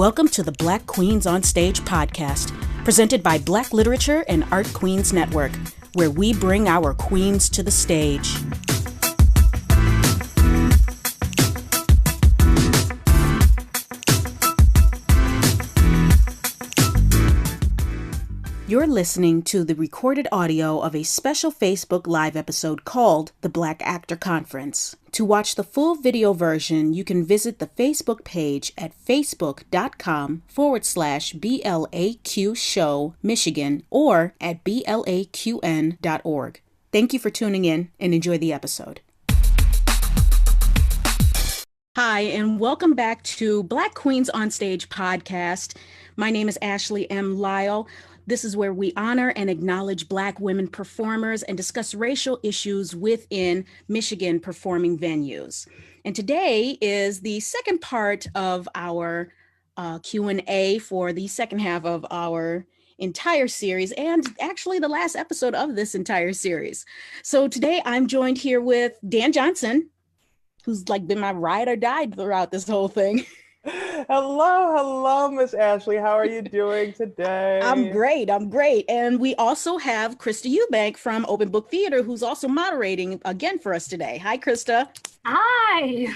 Welcome to the Black Queens on Stage podcast, presented by Black Literature and Art Queens Network, where we bring our queens to the stage. You're listening to the recorded audio of a special Facebook Live episode called The Black Actor Conference. To watch the full video version, you can visit the Facebook page at facebook.com/BLAQ Show Michigan or at blaqn.org. Thank you for tuning in and enjoy the episode. Hi, and welcome back to Black Queens on Stage podcast. My name is Ashley M. Lyle. This is where we honor and acknowledge Black women performers and discuss racial issues within Michigan performing venues. And today is the second part of our Q&A for the second half of our entire series, and actually the last episode of this entire series. So today I'm joined here with Dan Johnson, who's like been my ride or die throughout this whole thing. Hello, Miss Ashley. How are you doing today? I'm great. And we also have Krista Eubank from Open Book Theater, who's also moderating again for us today. Hi, Krista. Hi.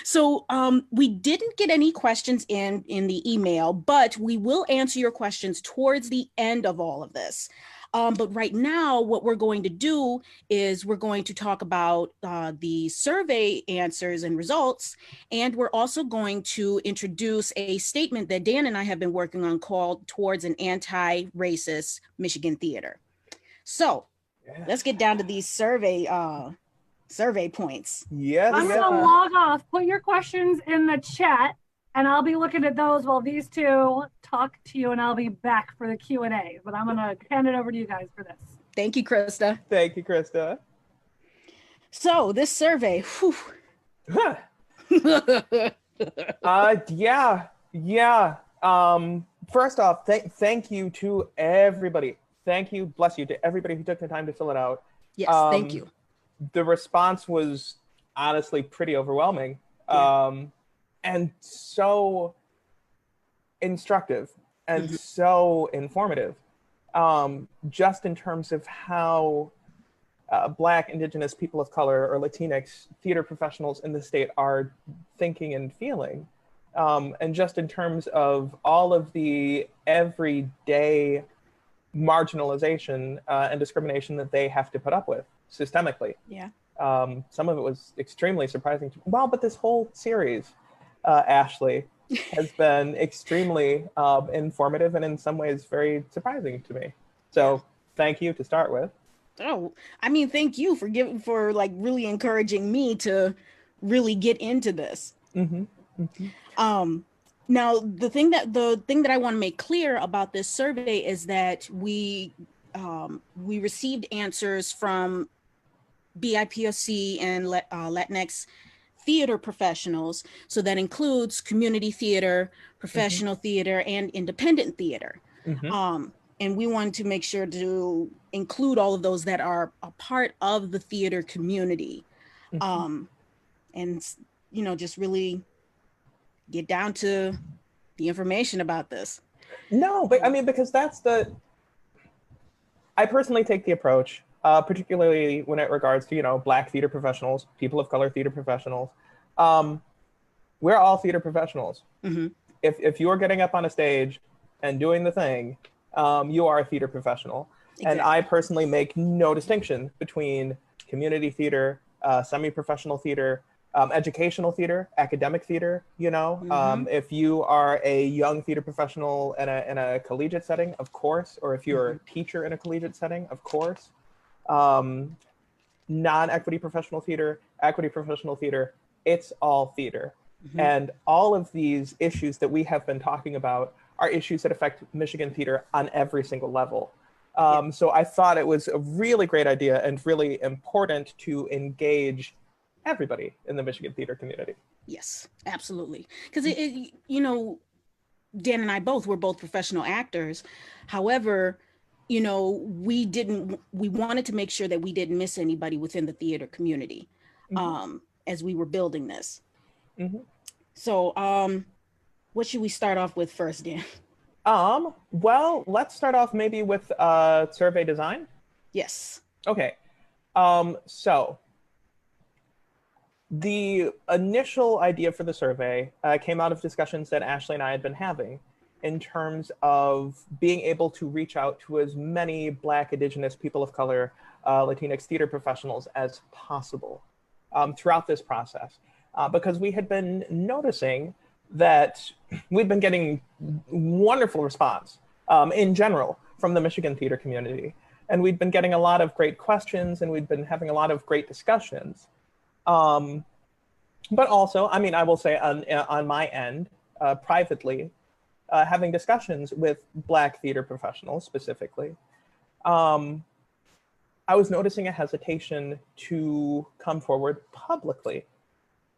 So we didn't get any questions in the email, but we will answer your questions towards the end of all of this. But right now, what we're going to do is we're going to talk about the survey answers and results, and we're also going to introduce a statement that Dan and I have been working on called Towards an Anti-Racist Michigan Theater. So let's get down to these survey points. I'm going to log off. Put your questions in the chat, and I'll be looking at those while these two talk to you, and I'll be back for the Q&A. But I'm going to hand it over to you guys for this. Thank you, Krista. Thank you, Krista. So this survey, First off, thank you to everybody. Thank you, bless you, to everybody who took the time to fill it out. Yes, thank you. The response was honestly pretty overwhelming. Yeah. And so instructive and so informative, just in terms of how Black, Indigenous, people of color, or Latinx theater professionals in the state are thinking and feeling. And just in terms of all of the everyday marginalization and discrimination that they have to put up with systemically. Yeah. Some of it was extremely surprising to me. Well, but this whole series, Ashley, has been extremely informative and in some ways very surprising to me. So thank you to start with. Oh, I mean, thank you for like really encouraging me to really get into this. Now, the thing that I want to make clear about this survey is that we received answers from BIPOC and Latinx theater professionals. So that includes community theater, professional theater, and independent theater. And we wanted to make sure to include all of those that are a part of the theater community. And, just really get down to the information about this. No, but I mean, because I personally take the approach, particularly when it regards to, Black theater professionals, people of color theater professionals. We're all theater professionals. If you're getting up on a stage and doing the thing, you are a theater professional. Exactly. And I personally make no distinction between community theater, semi-professional theater, educational theater, academic theater, if you are a young theater professional in a collegiate setting, of course, or if you're a teacher in a collegiate setting, of course. Non-equity professional theater, equity professional theater, it's all theater. And all of these issues that we have been talking about are issues that affect Michigan theater on every single level. So I thought it was a really great idea and really important to engage everybody in the Michigan theater community. Yes, absolutely. Because Dan and I we're both professional actors. However, we wanted to make sure that we didn't miss anybody within the theater community as we were building this. So What should we start off with first, Dan? Well, let's start off maybe with survey design. Yes. Okay. So the initial idea for the survey came out of discussions that Ashley and I had been having in terms of being able to reach out to as many Black, Indigenous, people of color, Latinx theater professionals as possible throughout this process. Because we had been noticing that we'd been getting wonderful response in general from the Michigan theater community. And we'd been getting a lot of great questions, and we'd been having a lot of great discussions. But also, I mean, I will say on my end, privately, having discussions with Black theater professionals specifically, I was noticing a hesitation to come forward publicly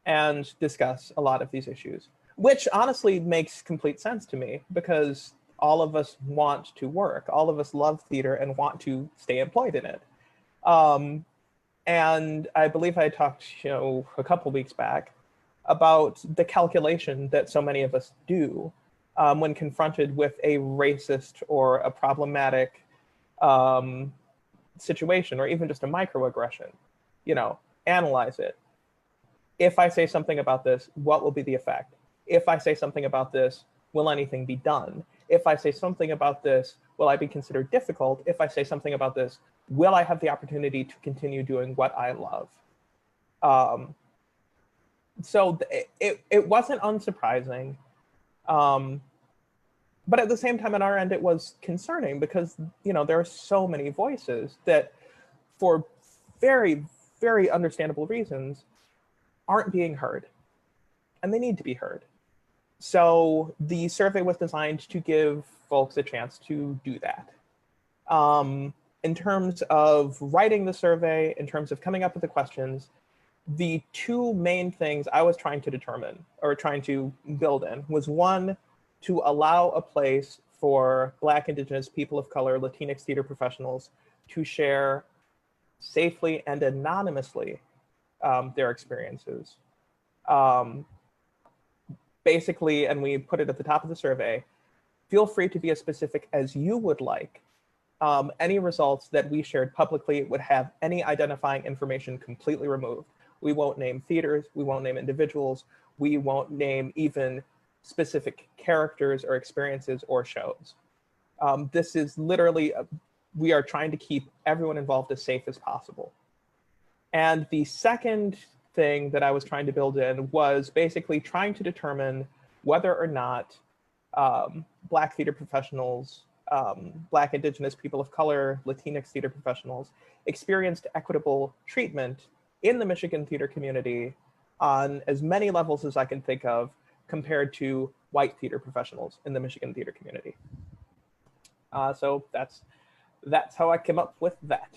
and discuss a lot of these issues, which honestly makes complete sense to me because all of us want to work. All of us love theater and want to stay employed in it. And I believe I talked, a couple weeks back about the calculation that so many of us do when confronted with a racist or a problematic situation, or even just a microaggression. Analyze it. If I say something about this, what will be the effect? If I say something about this, will anything be done? If I say something about this, will I be considered difficult? If I say something about this, will I have the opportunity to continue doing what I love? So it wasn't unsurprising. But at the same time, on our end, it was concerning because, there are so many voices that for very, very understandable reasons aren't being heard, and they need to be heard. So the survey was designed to give folks a chance to do that. In terms of writing the survey, in terms of coming up with the questions, the two main things I was trying to determine or trying to build in was, one, to allow a place for Black, Indigenous, people of color, Latinx theater professionals to share safely and anonymously their experiences. Basically, and we put it at the top of the survey, feel free to be as specific as you would like. Any results that we shared publicly would have any identifying information completely removed. We won't name theaters, we won't name individuals, we won't name even specific characters or experiences or shows. This is literally, we are trying to keep everyone involved as safe as possible. And the second thing that I was trying to build in was basically trying to determine whether or not Black theater professionals, Black, Indigenous, people of color, Latinx theater professionals experienced equitable treatment in the Michigan theater community on as many levels as I can think of compared to white theater professionals in the Michigan theater community. So that's how I came up with that.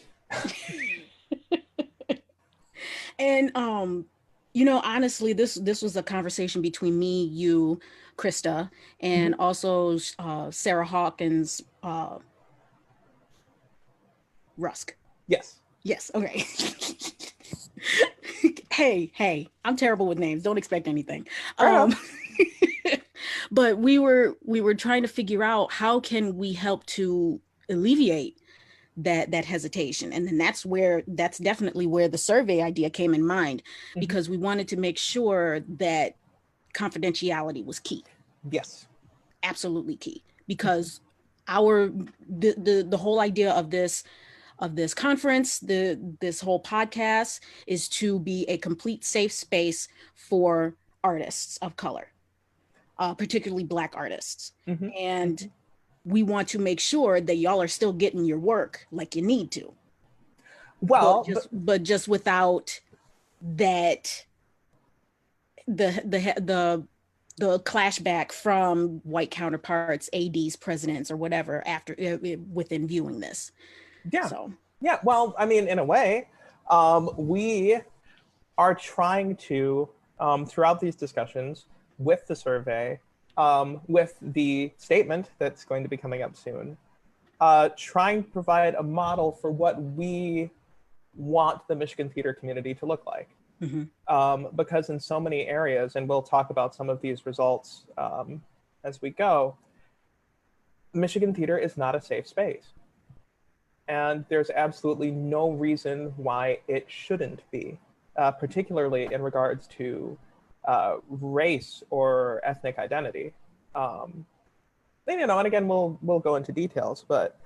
And honestly, this was a conversation between me, you, Krista, and also Sarah Hawkins, Rusk. Yes. Yes. Okay. Hey, I'm terrible with names. Don't expect anything. But we were trying to figure out how can we help to alleviate that hesitation. And then that's definitely where the survey idea came in mind, because we wanted to make sure that confidentiality was key. Yes. Absolutely key, because the whole idea of this conference, this whole podcast, is to be a complete safe space for artists of color, particularly Black artists. And we want to make sure that y'all are still getting your work like you need to. Well, but just without that, the clashback from white counterparts, ADs, presidents, or whatever after within viewing this. Yeah. So. Yeah. Well, I mean, in a way, we are trying to, throughout these discussions with the survey, with the statement that's going to be coming up soon, trying to provide a model for what we want the Michigan theater community to look like. Because in so many areas, and we'll talk about some of these results as we go, Michigan theater is not a safe space. And there's absolutely no reason why it shouldn't be, particularly in regards to race or ethnic identity. And again, we'll go into details, but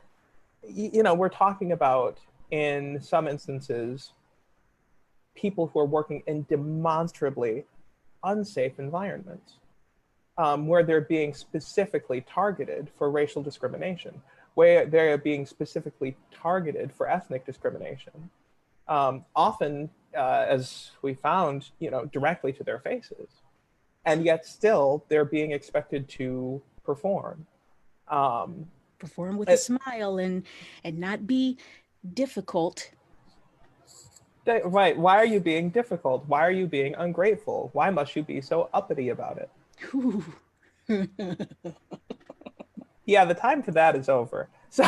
we're talking about, in some instances, people who are working in demonstrably unsafe environments, where they're being specifically targeted for racial discrimination, where they're being specifically targeted for ethnic discrimination, often, as we found, directly to their faces. And yet still, they're being expected to perform. Perform with a smile and not be difficult. Right. Why are you being difficult? Why are you being ungrateful? Why must you be so uppity about it? Yeah, the time for that is over. So,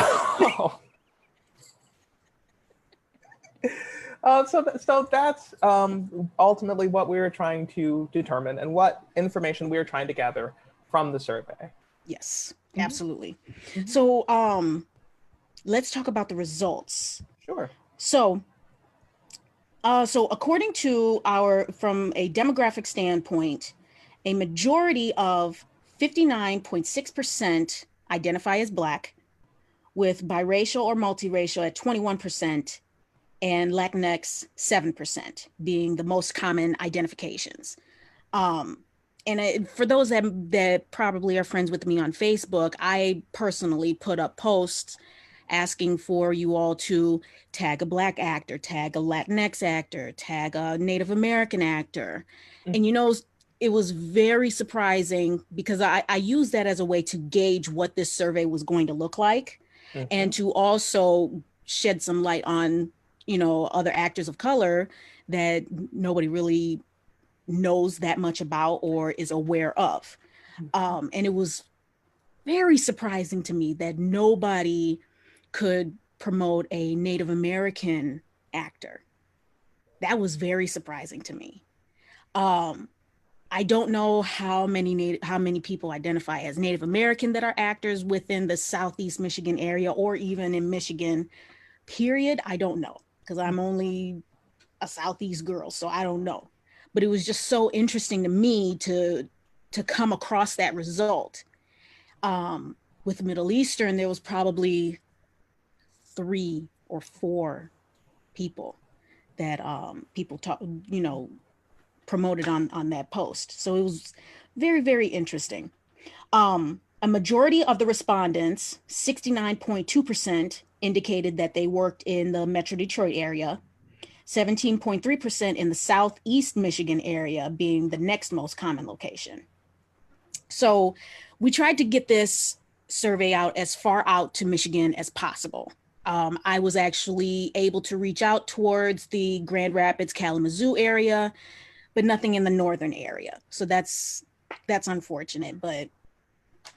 so that's ultimately what we were trying to determine and what information we were trying to gather from the survey. Yes, absolutely. Mm-hmm. So let's talk about the results. Sure. So according to from a demographic standpoint, a majority of 59.6% identify as Black, with biracial or multiracial at 21%, and Latinx 7% being the most common identifications. And for those that probably are friends with me on Facebook, I personally put up posts asking for you all to tag a Black actor, tag a Latinx actor, tag a Native American actor. Mm-hmm. And it was very surprising because I used that as a way to gauge what this survey was going to look like, mm-hmm. and to also shed some light on, other actors of color that nobody really knows that much about or is aware of. Mm-hmm. And it was very surprising to me that nobody could promote a Native American actor. That was very surprising to me. I don't know how many people identify as Native American that are actors within the Southeast Michigan area or even in Michigan, period. I don't know, because I'm only a Southeast girl, so I don't know. But it was just so interesting to me to come across that result. With Middle Eastern, there was probably 3 or 4 people that people promoted on that post. So it was very, very interesting. A majority of the respondents, 69.2%, indicated that they worked in the Metro Detroit area, 17.3% in the Southeast Michigan area being the next most common location. So we tried to get this survey out as far out to Michigan as possible. I was actually able to reach out towards the Grand Rapids, Kalamazoo area, but nothing in the northern area. So that's unfortunate, but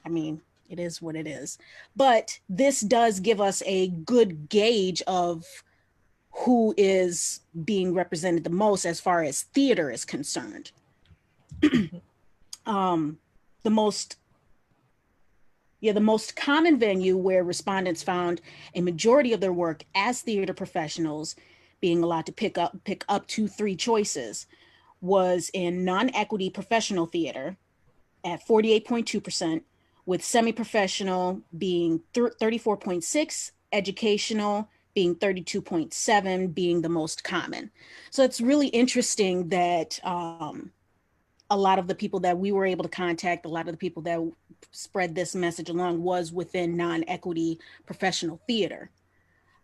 I mean, it is what it is. But this does give us a good gauge of who is being represented the most as far as theater is concerned. The most common venue where respondents found a majority of their work as theater professionals being allowed to pick up to 3 choices was in non-equity professional theater at 48.2%, with semi-professional being 34.6%, educational being 32.7%, being the most common. So it's really interesting that a lot of the people that we were able to contact, a lot of the people that spread this message along was within non-equity professional theater.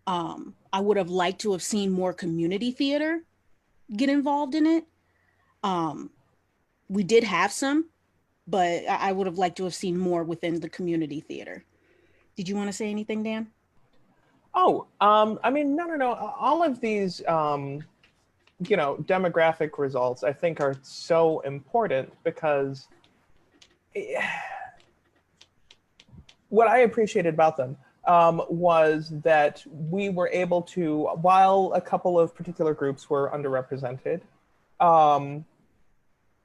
I would have liked to have seen more community theater get involved in it. We did have some, but I would have liked to have seen more within the community theater. Did you want to say anything, Dan? Oh, I mean, no. All of these, demographic results, I think, are so important because what I appreciated about them was that we were able to, while a couple of particular groups were underrepresented,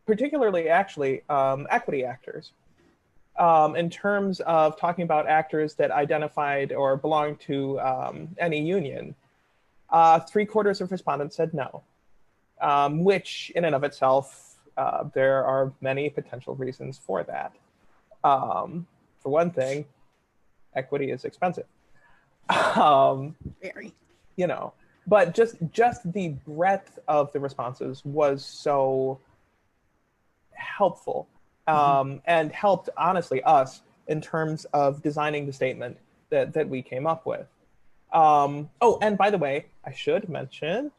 particularly actually equity actors, in terms of talking about actors that identified or belonged to any union, 3/4 of respondents said no, which in and of itself, there are many potential reasons for that. For one thing, equity is expensive. Very. You know, but just the breadth of the responses was so helpful, and helped, honestly, us in terms of designing the statement that we came up with. Oh, and by the way, I should mention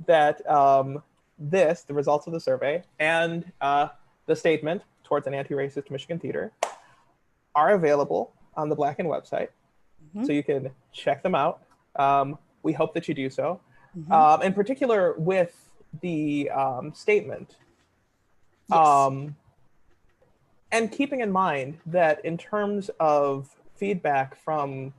that the results of the survey and the statement towards an anti-racist Michigan theater are available on the BLAQN website, so you can check them out. We hope that you do so. In particular, with the statement. Yes. And keeping in mind that in terms of feedback from,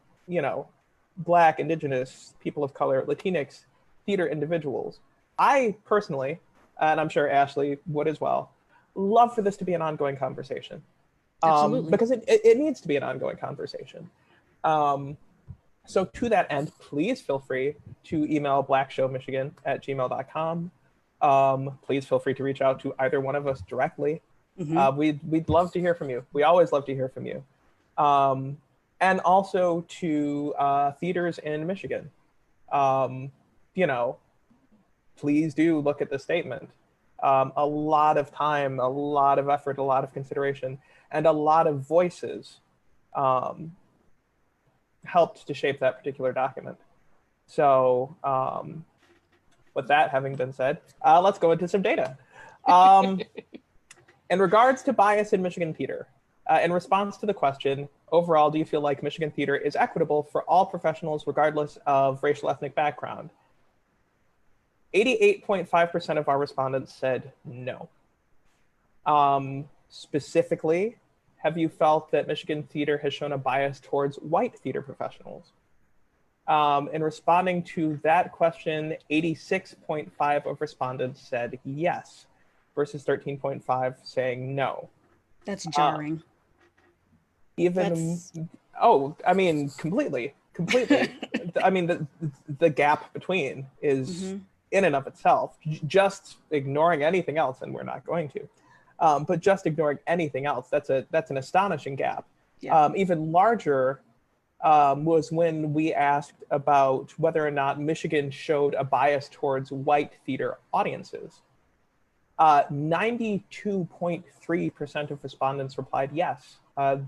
Black, Indigenous, people of color, Latinx theater individuals, I personally, and I'm sure Ashley would as well, love for this to be an ongoing conversation. Absolutely. Because it needs to be an ongoing conversation. So to that end, please feel free to email blackshowmichigan@gmail.com. Please feel free to reach out to either one of us directly. We'd love to hear from you. We always love to hear from you. And also to theaters in Michigan. Please do look at the statement. A lot of time, a lot of effort, a lot of consideration, and a lot of voices helped to shape that particular document. So with that having been said, let's go into some data. In regards to bias in Michigan theater, in response to the question, overall, do you feel like Michigan theater is equitable for all professionals regardless of racial ethnic background? 88.5% of our respondents said no. Specifically, have you felt that Michigan theater has shown a bias towards white theater professionals? In responding to that question, 86.5% of respondents said yes, versus 13.5% saying no. That's jarring. Completely. I mean, the gap between is in and of itself, just ignoring anything else, and we're not going to, but just ignoring anything else, that's an astonishing gap. Yeah. Even larger was when we asked about whether or not Michigan showed a bias towards white theater audiences. 92.3% of respondents replied yes.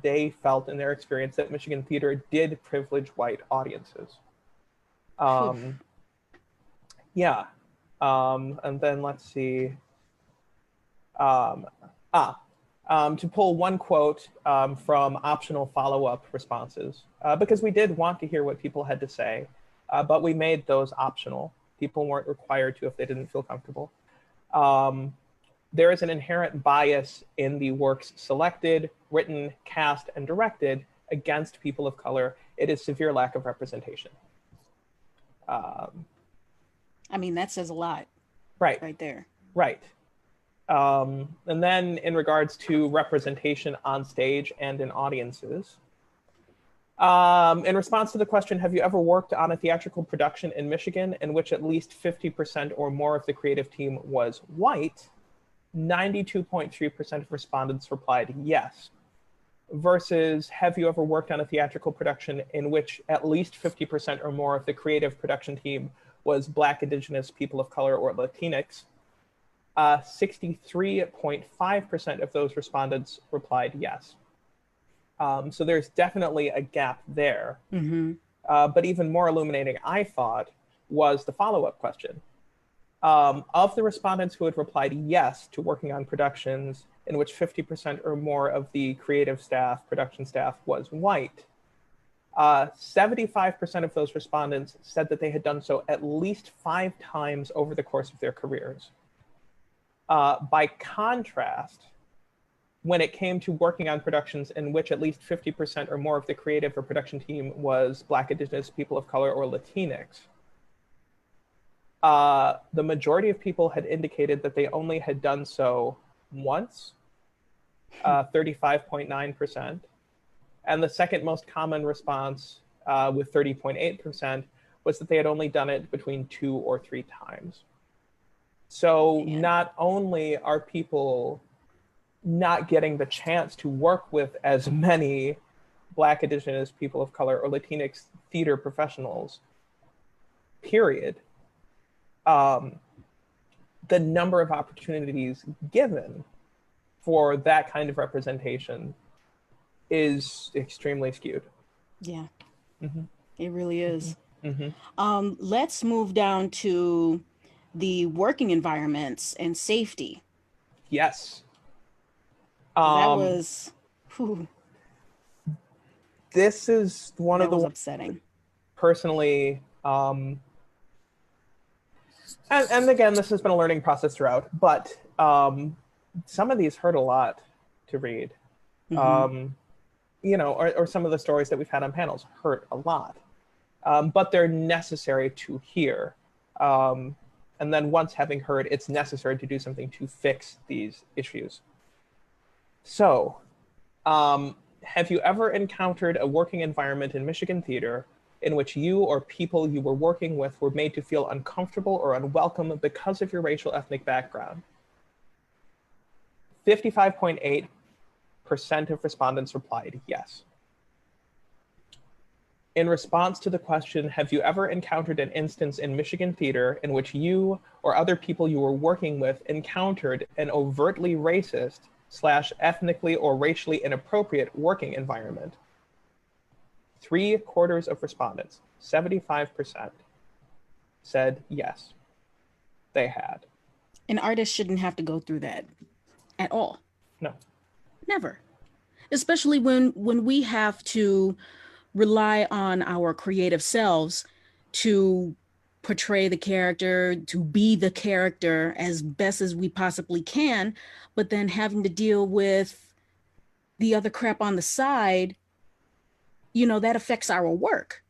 They felt in their experience that Michigan theater did privilege white audiences. Yeah. And then let's see. To pull one quote from optional follow-up responses, because we did want to hear what people had to say, but we made those optional. People weren't required to if they didn't feel comfortable. There is an inherent bias in the works selected, written, cast, and directed against people of color. It is severe lack of representation. I mean, that says a lot. Right there. Right. And then in regards to representation on stage and in audiences, in response to the question, have you ever worked on a theatrical production in Michigan in which at least 50% or more of the creative team was white? 92.3% of respondents replied yes, versus have you ever worked on a theatrical production in which at least 50% or more of the creative production team was Black, Indigenous, people of color, or Latinx? 63.5% of those respondents replied yes. So there's definitely a gap there. But even more illuminating, I thought, was the follow-up question. Of the respondents who had replied yes to working on productions in which 50% or more of the creative staff, production staff, was white, 75% of those respondents said that they had done so at least 5 times over the course of their careers. By contrast, when it came to working on productions in which at least 50% or more of the creative or production team was Black, Indigenous, people of color, or Latinx, the majority of people had indicated that they only had done so once 35.9%. And the second most common response, with 30.8%, was that they had only done it between 2 or 3 times. So not only are people not getting the chance to work with as many Black, Indigenous, people of color, or Latinx theater professionals, period, the number of opportunities given for that kind of representation is extremely skewed. Yeah, Mm-hmm. it really is. Mm-hmm. Let's move down to the working environments and safety. Yes. That was, whew, this is one of the was upsetting. Personally, and again, this has been a learning process throughout, but some of these hurt a lot to read. Mm-hmm. You know, or some of the stories that we've had on panels hurt a lot, but they're necessary to hear. And then once having heard, it's necessary to do something to fix these issues. So, have you ever encountered a working environment in Michigan theater in which you or people you were working with were made to feel uncomfortable or unwelcome because of your racial ethnic background? 55.8% of respondents replied yes. In response to the question, have you ever encountered an instance in Michigan theater in which you or other people you were working with encountered an overtly racist / ethnically or racially inappropriate working environment? 3/4 of respondents, 75%, said yes, they had. An artist shouldn't have to go through that at all. No. Never. Especially when we have to rely on our creative selves to portray the character, to be the character as best as we possibly can, but then having to deal with the other crap on the side, you know, that affects our work.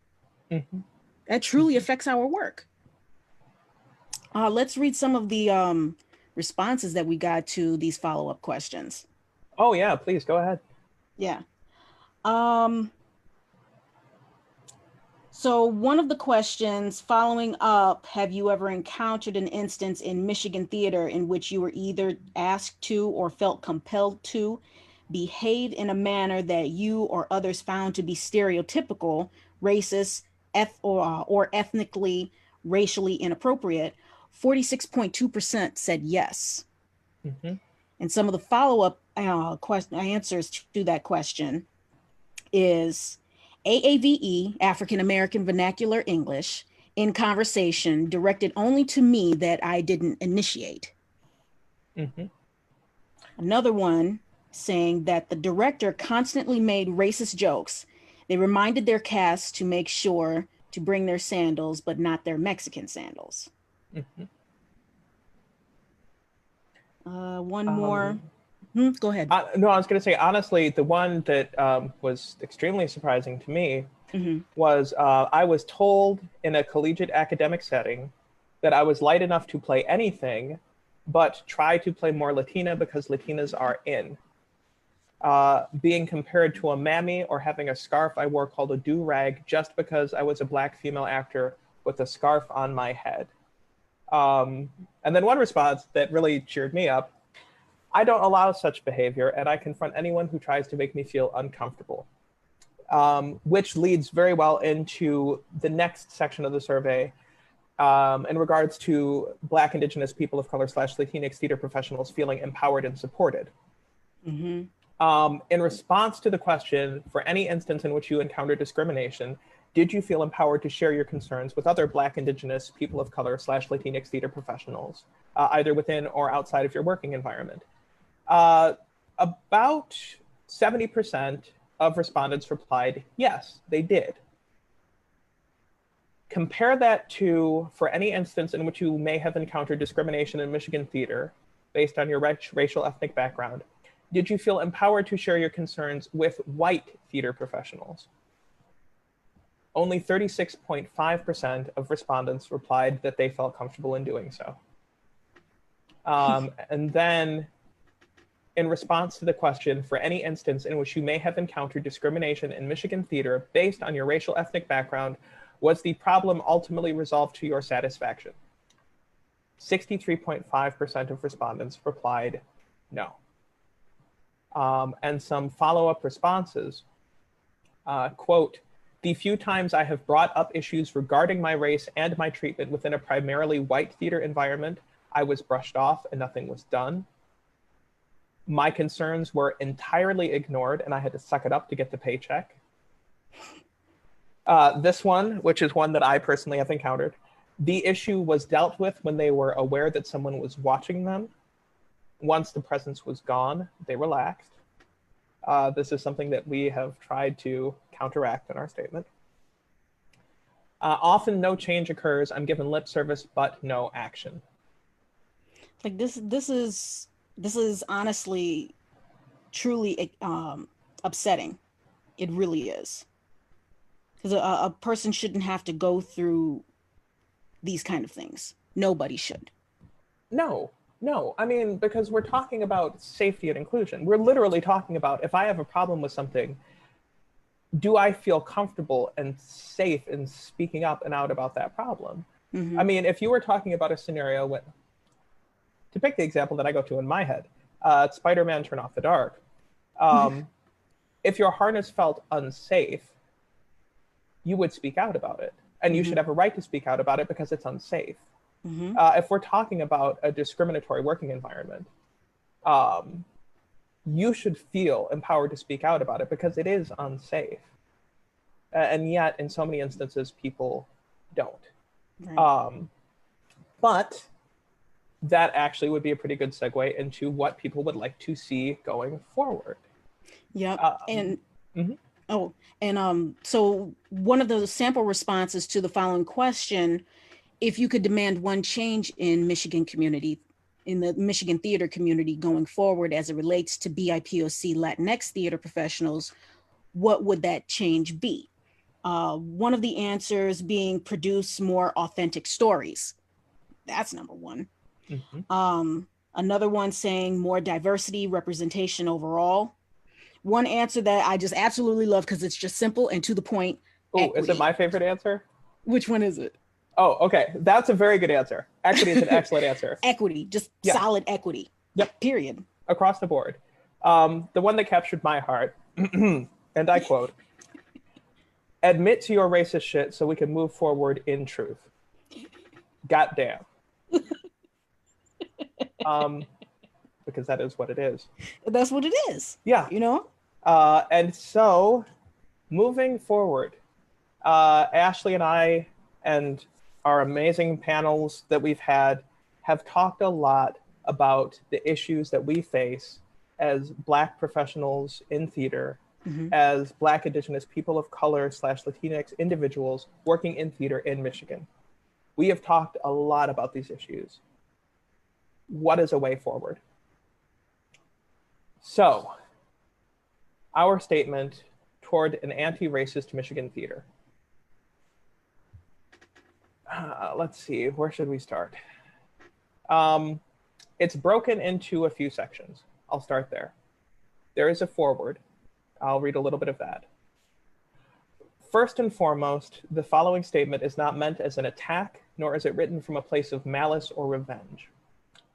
Mm-hmm. That truly affects our work. Let's read some of the responses that we got to these follow-up questions. Oh yeah, please go ahead. Yeah. So one of the questions following up, have you ever encountered an instance in Michigan theater in which you were either asked to or felt compelled to behave in a manner that you or others found to be stereotypical, racist, or ethnically, racially inappropriate? 46.2% said yes. Mm-hmm. And some of the follow-up answers to that question is AAVE, African American Vernacular English, in conversation directed only to me that I didn't initiate. Mm-hmm. Another one saying that the director constantly made racist jokes. They reminded their cast to make sure to bring their sandals, but not their Mexican sandals. Mm-hmm. One more. Go ahead. No, I was going to say, honestly, the one that was extremely surprising to me was I was told in a collegiate academic setting that I was light enough to play anything, but try to play more Latina because Latinas are in. Being compared to a mammy or having a scarf I wore called a do-rag just because I was a Black female actor with a scarf on my head. And then one response that really cheered me up: I don't allow such behavior, and I confront anyone who tries to make me feel uncomfortable. Which leads very well into the next section of the survey in regards to Black, Indigenous, people of color / Latinx theater professionals feeling empowered and supported. Mm-hmm. In response to the question, for any instance in which you encounter discrimination, did you feel empowered to share your concerns with other Black, Indigenous, people of color / Latinx theater professionals, either within or outside of your working environment? About 70% of respondents replied, yes, they did. Compare that to, for any instance in which you may have encountered discrimination in Michigan theater based on your racial ethnic background, did you feel empowered to share your concerns with white theater professionals? Only 36.5% of respondents replied that they felt comfortable in doing so. And then in response to the question for any instance in which you may have encountered discrimination in Michigan theater based on your racial ethnic background, was the problem ultimately resolved to your satisfaction? 63.5% of respondents replied no. And some follow-up responses, quote, the few times I have brought up issues regarding my race and my treatment within a primarily white theater environment, I was brushed off and nothing was done. My concerns were entirely ignored and I had to suck it up to get the paycheck. This one, which is one that I personally have encountered, the issue was dealt with when they were aware that someone was watching them. Once the presence was gone, they relaxed. This is something that we have tried to counteract in our statement. Often no change occurs. I'm given lip service, but no action. Like this is honestly, truly upsetting. It really is. Because a person shouldn't have to go through these kind of things. Nobody should. No. I mean, because we're talking about safety and inclusion. We're literally talking about, if I have a problem with something, do I feel comfortable and safe in speaking up and out about that problem? Mm-hmm. I mean, if you were talking about a scenario when, to pick the example that I go to in my head, Spider-Man Turn Off the Dark. If your harness felt unsafe, you would speak out about it. And you should have a right to speak out about it because it's unsafe. Mm-hmm. If we're talking about a discriminatory working environment, you should feel empowered to speak out about it because it is unsafe. And yet, in so many instances, people don't. Right. But that actually would be a pretty good segue into what people would like to see going forward. Yeah, so one of the sample responses to the following question, if you could demand one change in Michigan community, in the Michigan theater community going forward as it relates to BIPOC Latinx theater professionals, what would that change be? One of the answers being produce more authentic stories. That's number one. Mm-hmm. Another one saying more diversity, representation overall. One answer that I just absolutely love because it's just simple and to the point. Oh, is it my favorite answer? Which one is it? Oh, okay. That's a very good answer. Equity is an excellent answer. Equity, just solid equity. Yep. Period. Across the board. The one that captured my heart, and I quote, admit to your racist shit so we can move forward in truth. Goddamn. Because that is what it is. That's what it is. Yeah. You know? And so, moving forward, Ashley and I and our amazing panels that we've had have talked a lot about the issues that we face as Black professionals in theater, as Black, Indigenous, people of color / Latinx individuals working in theater in Michigan. We have talked a lot about these issues. What is a way forward? So, our statement toward an anti-racist Michigan theater. Let's see, where should we start? It's broken into a few sections. I'll start there. There is a foreword. I'll read a little bit of that. First and foremost, the following statement is not meant as an attack, nor is it written from a place of malice or revenge.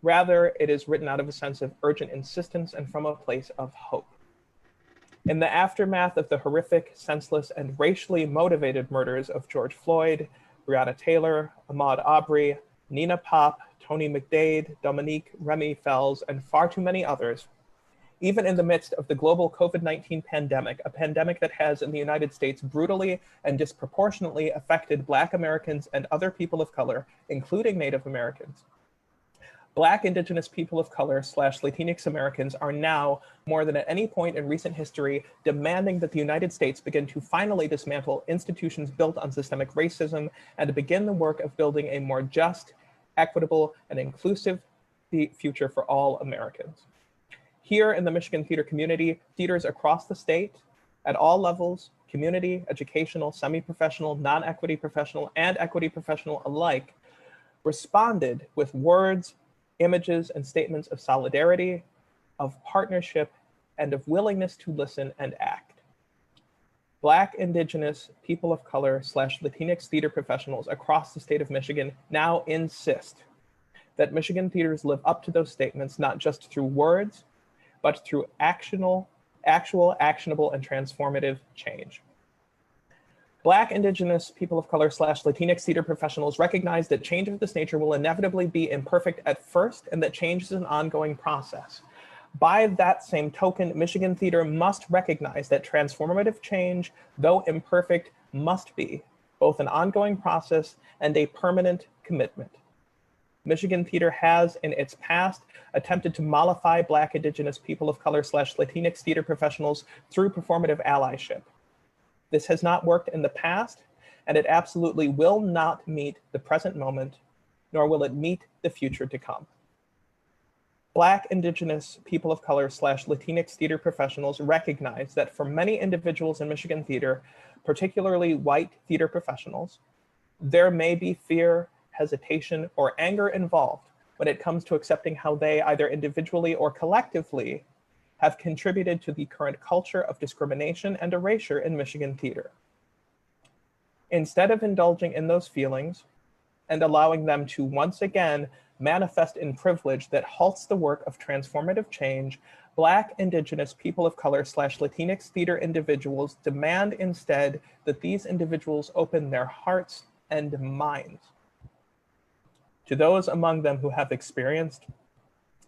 Rather, it is written out of a sense of urgent insistence and from a place of hope. In the aftermath of the horrific, senseless, and racially motivated murders of George Floyd, Breonna Taylor, Ahmaud Arbery, Nina Pop, Tony McDade, Dominique Remy Fells, and far too many others, even in the midst of the global COVID-19 pandemic, a pandemic that has in the United States brutally and disproportionately affected Black Americans and other people of color, including Native Americans. Black, Indigenous people of color / Latinx Americans are now, more than at any point in recent history, demanding that the United States begin to finally dismantle institutions built on systemic racism and to begin the work of building a more just, equitable, and inclusive future for all Americans. Here in the Michigan theater community, theaters across the state, at all levels, community, educational, semi-professional, non-equity professional, and equity professional alike, responded with words, images, and statements of solidarity, of partnership, and of willingness to listen and act. Black, Indigenous, people of color / Latinx theater professionals across the state of Michigan now insist that Michigan theaters live up to those statements, not just through words, but through actual, actionable, and transformative change. Black, Indigenous, people of color / Latinx theater professionals recognize that change of this nature will inevitably be imperfect at first, and that change is an ongoing process. By that same token, Michigan theater must recognize that transformative change, though imperfect, must be both an ongoing process and a permanent commitment. Michigan theater has, in its past, attempted to mollify Black, Indigenous, people of color / Latinx theater professionals through performative allyship. This has not worked in the past, and it absolutely will not meet the present moment, nor will it meet the future to come. Black, Indigenous, people of color / Latinx theater professionals recognize that for many individuals in Michigan theater, particularly white theater professionals, there may be fear, hesitation, or anger involved when it comes to accepting how they, either individually or collectively, have contributed to the current culture of discrimination and erasure in Michigan theater. Instead of indulging in those feelings and allowing them to once again manifest in privilege that halts the work of transformative change, Black, Indigenous, people of color / Latinx theater individuals demand instead that these individuals open their hearts and minds to those among them who have experienced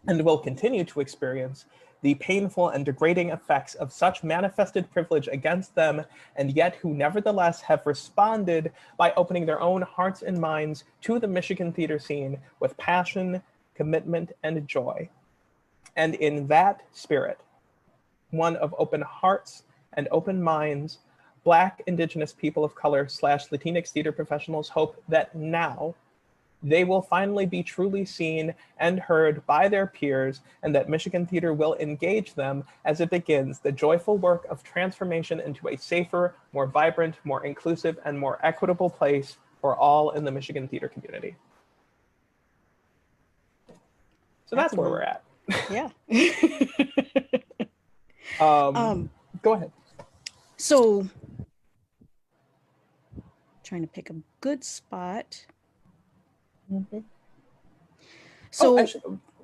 and will continue to experience the painful and degrading effects of such manifested privilege against them, and yet who nevertheless have responded by opening their own hearts and minds to the Michigan theater scene with passion, commitment, and joy. And in that spirit, one of open hearts and open minds, Black, Indigenous, people of color / Latinx theater professionals hope that now they will finally be truly seen and heard by their peers, and that Michigan theater will engage them as it begins the joyful work of transformation into a safer, more vibrant, more inclusive, and more equitable place for all in the Michigan theater community. So that's where we're at. Yeah. Go ahead. So, trying to pick a good spot. Mm-hmm. So,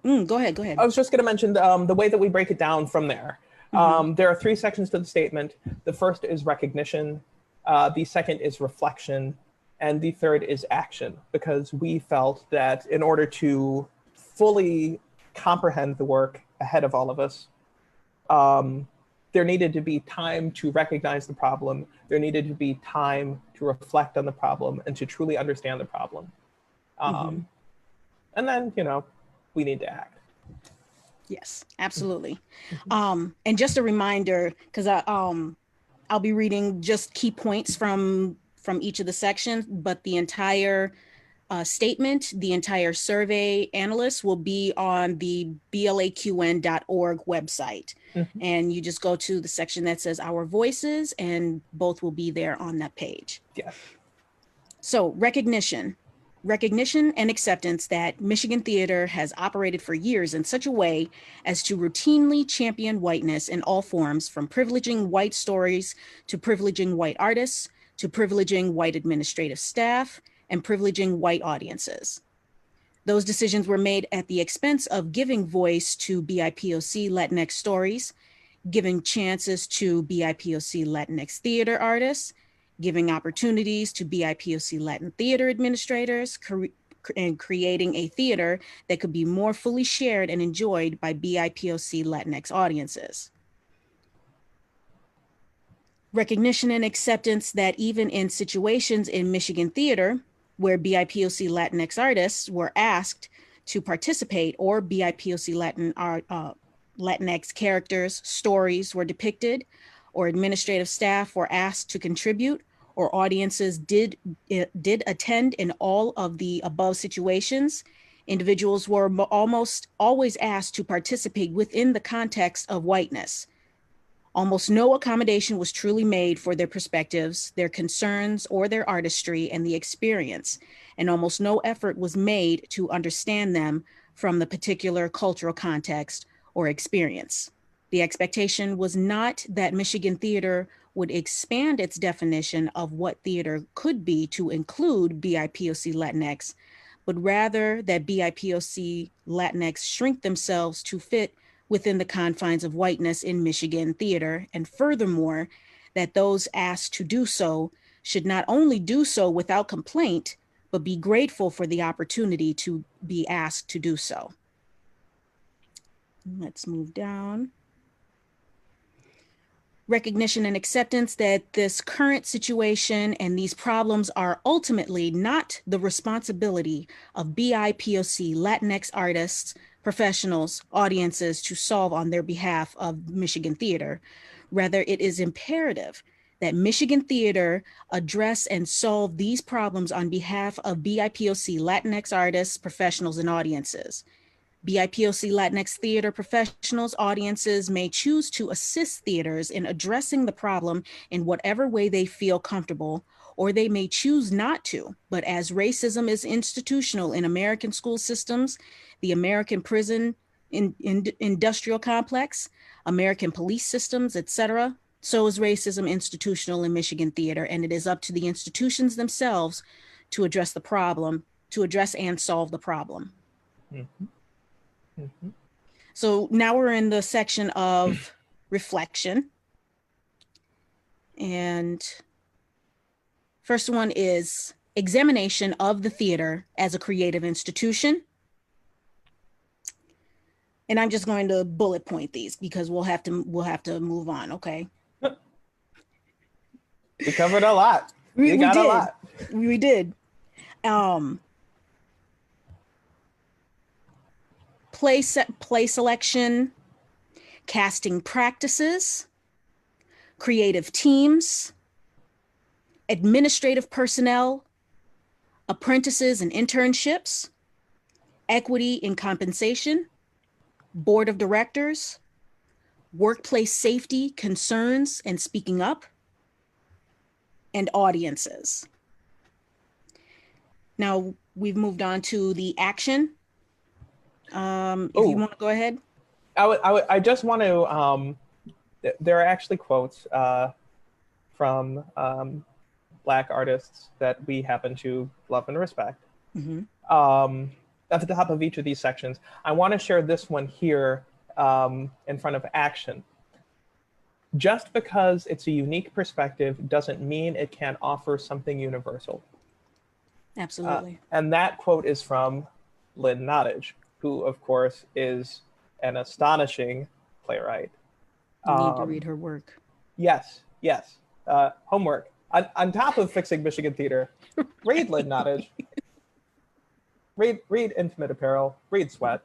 go ahead. I was just going to mention the way that we break it down from there. Mm-hmm. There are 3 sections to the statement. The first is recognition. The second is reflection. And the third is action, because we felt that in order to fully comprehend the work ahead of all of us, there needed to be time to recognize the problem. There needed to be time to reflect on the problem and to truly understand the problem. And then, we need to act. Yes, absolutely. And just a reminder, because I'll be reading just key points from each of the sections, but the entire statement, the entire survey analyst will be on the BLAQN.org website. Mm-hmm. And you just go to the section that says Our Voices, and both will be there on that page. Yes. So recognition and acceptance that Michigan theater has operated for years in such a way as to routinely champion whiteness in all forms, from privileging white stories to privileging white artists to privileging white administrative staff and privileging white audiences. Those decisions were made at the expense of giving voice to BIPOC Latinx stories, giving chances to BIPOC Latinx theater artists, giving opportunities to BIPOC Latin theater administrators, and creating a theater that could be more fully shared and enjoyed by BIPOC Latinx audiences. Recognition and acceptance that even in situations in Michigan theater where BIPOC Latinx artists were asked to participate, or BIPOC Latinx characters' stories were depicted, or administrative staff were asked to contribute, or audiences did attend in all of the above situations, individuals were almost always asked to participate within the context of whiteness. Almost no accommodation was truly made for their perspectives, their concerns, or their artistry and the experience, and almost no effort was made to understand them from the particular cultural context or experience. The expectation was not that Michigan theater would expand its definition of what theater could be to include BIPOC Latinx, but rather that BIPOC Latinx shrink themselves to fit within the confines of whiteness in Michigan theater, and furthermore, that those asked to do so should not only do so without complaint, but be grateful for the opportunity to be asked to do so. Let's move down. Recognition and acceptance that this current situation and these problems are ultimately not the responsibility of BIPOC Latinx artists, professionals, audiences to solve on their behalf of Michigan theater. Rather, it is imperative that Michigan theater address and solve these problems on behalf of BIPOC Latinx artists, professionals, and audiences. BIPOC Latinx theater professionals, audiences may choose to assist theaters in addressing the problem in whatever way they feel comfortable, or they may choose not to. But as racism is institutional in American school systems, the American prison industrial complex, American police systems, etc., so is racism institutional in Michigan theater, and it is up to the institutions themselves to address the problem, to address and solve the problem. Mm-hmm. Mm-hmm. So now we're in the section of reflection. And first one is examination of the theater as a creative institution. And I'm just going to bullet point these because we'll have to move on, okay? We covered a lot. We got did. a lot. We did. Play selection, casting practices, creative teams, administrative personnel, apprentices and internships, equity in compensation, board of directors, workplace safety concerns and speaking up, and audiences. Now we've moved on to the action. If you want to go ahead. I just want to, there are actually quotes from Black artists that we happen to love and respect. Mm-hmm. At the top of each of these sections. I want to share this one here in front of action. Just because it's a unique perspective doesn't mean it can't offer something universal. Absolutely. And that quote is from Lynn Nottage, who, of course, is an astonishing playwright. You need to read her work. Yes. Homework. On top of fixing Michigan theater, read Lynn Nottage. Read Intimate Apparel. Read Sweat.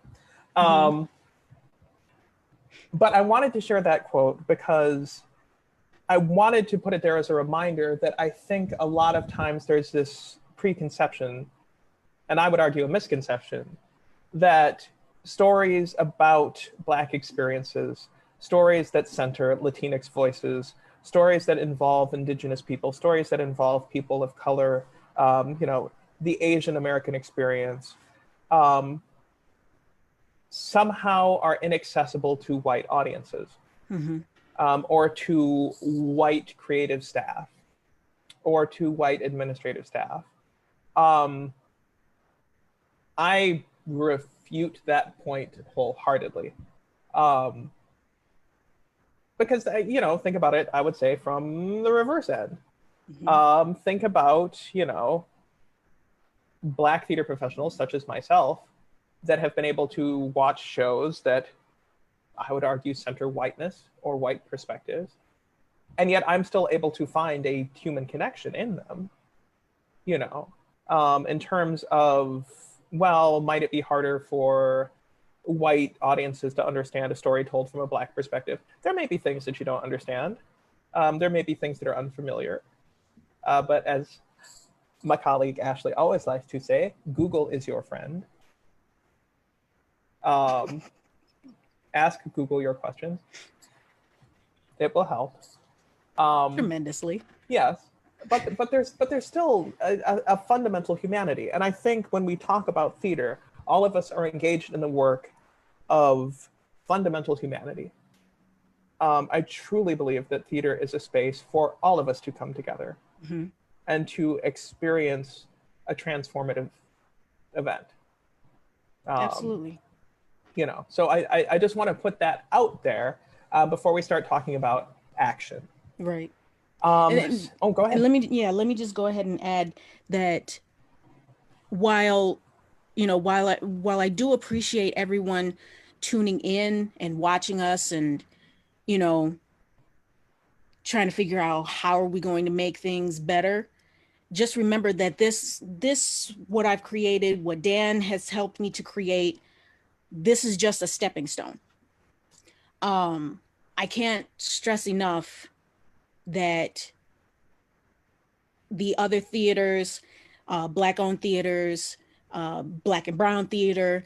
Mm-hmm. But I wanted to share that quote because I wanted to put it there as a reminder that I think a lot of times there's this preconception, and I would argue a misconception, that stories about Black experiences, stories that center Latinx voices, stories that involve Indigenous people, stories that involve people of color, the Asian American experience, somehow are inaccessible to white audiences, mm-hmm. Or to white creative staff, or to white administrative staff. I refute that point wholeheartedly. Because, think about it, I would say from the reverse end. Mm-hmm. Think about, Black theater professionals such as myself that have been able to watch shows that I would argue center whiteness or white perspectives. And yet I'm still able to find a human connection in them, in terms of, well, might it be harder for white audiences to understand a story told from a Black perspective? There may be things that you don't understand. There may be things that are unfamiliar. But as my colleague Ashley always likes to say, Google is your friend. Ask Google your questions. It will help. Tremendously. Yes, but there's still a fundamental humanity. And I think when we talk about theater, all of us are engaged in the work of fundamental humanity. I truly believe that theater is a space for all of us to come together and to experience a transformative event. Absolutely. You know, so I just want to put that out there before we start talking about action. Right. Go ahead. And let me just go ahead and add that while I do appreciate everyone tuning in and watching us and, you know, trying to figure out how are we going to make things better, just remember that this what I've created, what Dan has helped me to create, this is just a stepping stone. I can't stress enough that the other theaters, Black-owned theaters, Black and Brown theater,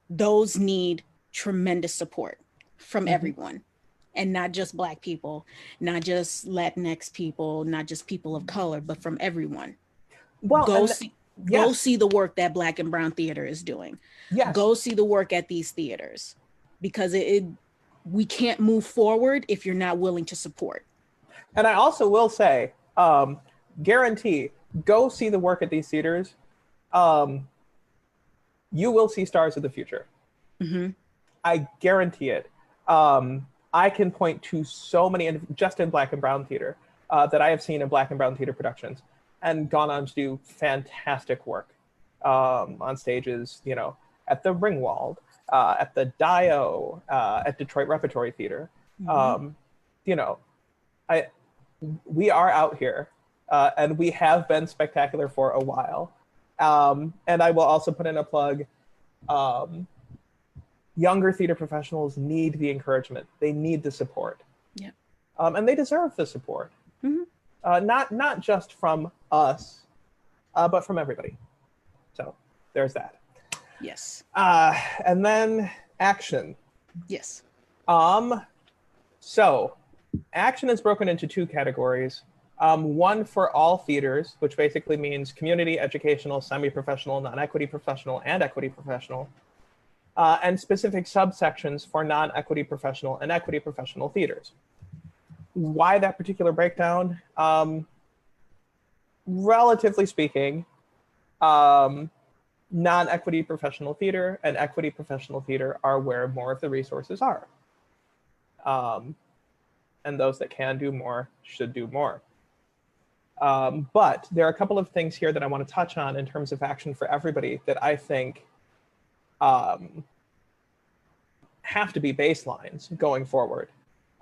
those need tremendous support from everyone, and not just Black people, not just Latinx people, not just people of color, but from everyone. Well, go see the work that Black and Brown theater is doing. Yes. Go see the work at these theaters, because we can't move forward if you're not willing to support. And I also will say, guarantee, go see the work at these theaters. You will see stars of the future. I guarantee it. I can point to so many, just in Black and Brown theater, that I have seen in Black and Brown theater productions and gone on to do fantastic work on stages, you know, at the Ringwald, at the Dio, at Detroit Repertory Theater. You know, we are out here, and we have been spectacular for a while. And I will also put in a plug. Younger theater professionals need the encouragement. They need the support. Yeah. And they deserve the support. Not just from us, but from everybody. So there's that. Yes. And then action. Yes. So action is broken into two categories. One for all theaters, which basically means community, educational, semi-professional, non-equity professional, and equity professional. And specific subsections for non-equity professional and equity professional theaters. Why that particular breakdown? Relatively speaking, non-equity professional theater and equity professional theater are where more of the resources are. And those that can do more should do more. But there are a couple of things here that I want to touch on in terms of action for everybody that I think have to be baselines going forward.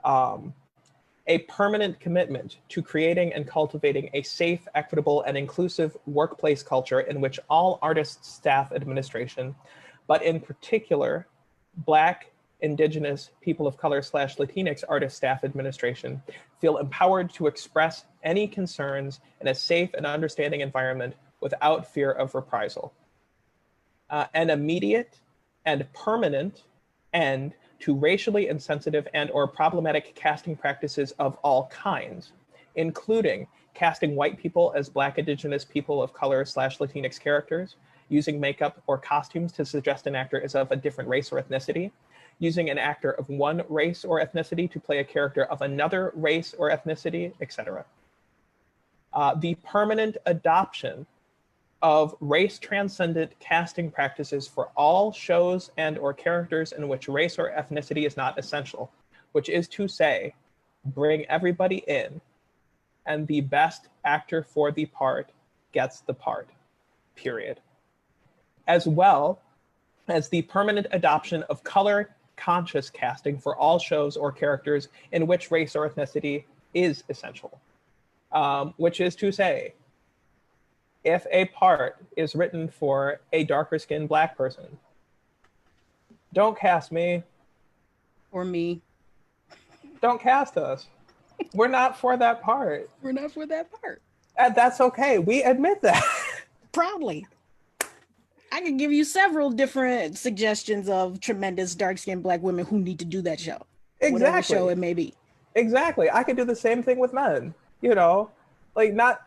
A permanent commitment to creating and cultivating a safe, equitable, and inclusive workplace culture in which all artists, staff, administration, but in particular, Black, Indigenous, people of color / Latinx artist, staff, administration feel empowered to express any concerns in a safe and understanding environment without fear of reprisal. An immediate and permanent end to racially insensitive and or problematic casting practices of all kinds, including casting white people as Black, Indigenous, people of color / Latinx characters, using makeup or costumes to suggest an actor is of a different race or ethnicity, using an actor of one race or ethnicity to play a character of another race or ethnicity, etc. The permanent adoption of race-transcendent casting practices for all shows and or characters in which race or ethnicity is not essential, which is to say, bring everybody in, and the best actor for the part gets the part, period. As well as the permanent adoption of color-conscious casting for all shows or characters in which race or ethnicity is essential, which is to say, if a part is written for a darker skinned Black person, don't cast me. Or me. Don't cast us. We're not for that part. We're not for that part. And that's okay. We admit that. Proudly. I can give you several different suggestions of tremendous dark-skinned Black women who need to do that show. Exactly. Whatever show it may be. Exactly. I could do the same thing with men. You know, like not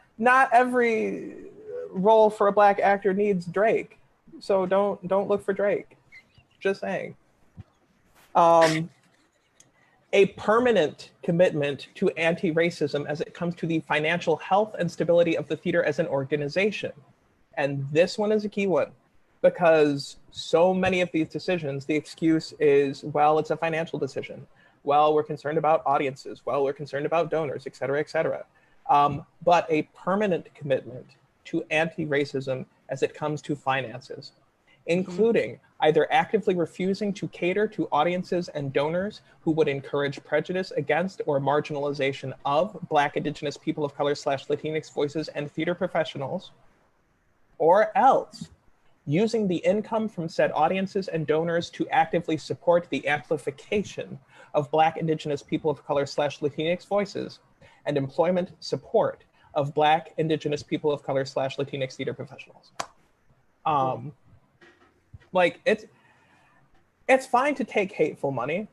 every role for a Black actor needs Drake. So don't look for Drake. Just saying. Um, a permanent commitment to anti-racism as it comes to the financial health and stability of the theater as an organization. And this one is a key one, because so many of these decisions, the excuse is, well, it's a financial decision. Well, we're concerned about audiences. Well, we're concerned about donors, et cetera, et cetera. But a permanent commitment to anti-racism as it comes to finances, including either actively refusing to cater to audiences and donors who would encourage prejudice against or marginalization of Black, Indigenous, people of color / Latinx voices and theater professionals, or else using the income from said audiences and donors to actively support the amplification of Black, Indigenous, people of color / Latinx voices and employment support of Black, Indigenous, people of color / Latinx theater professionals. Like, it's fine to take hateful money.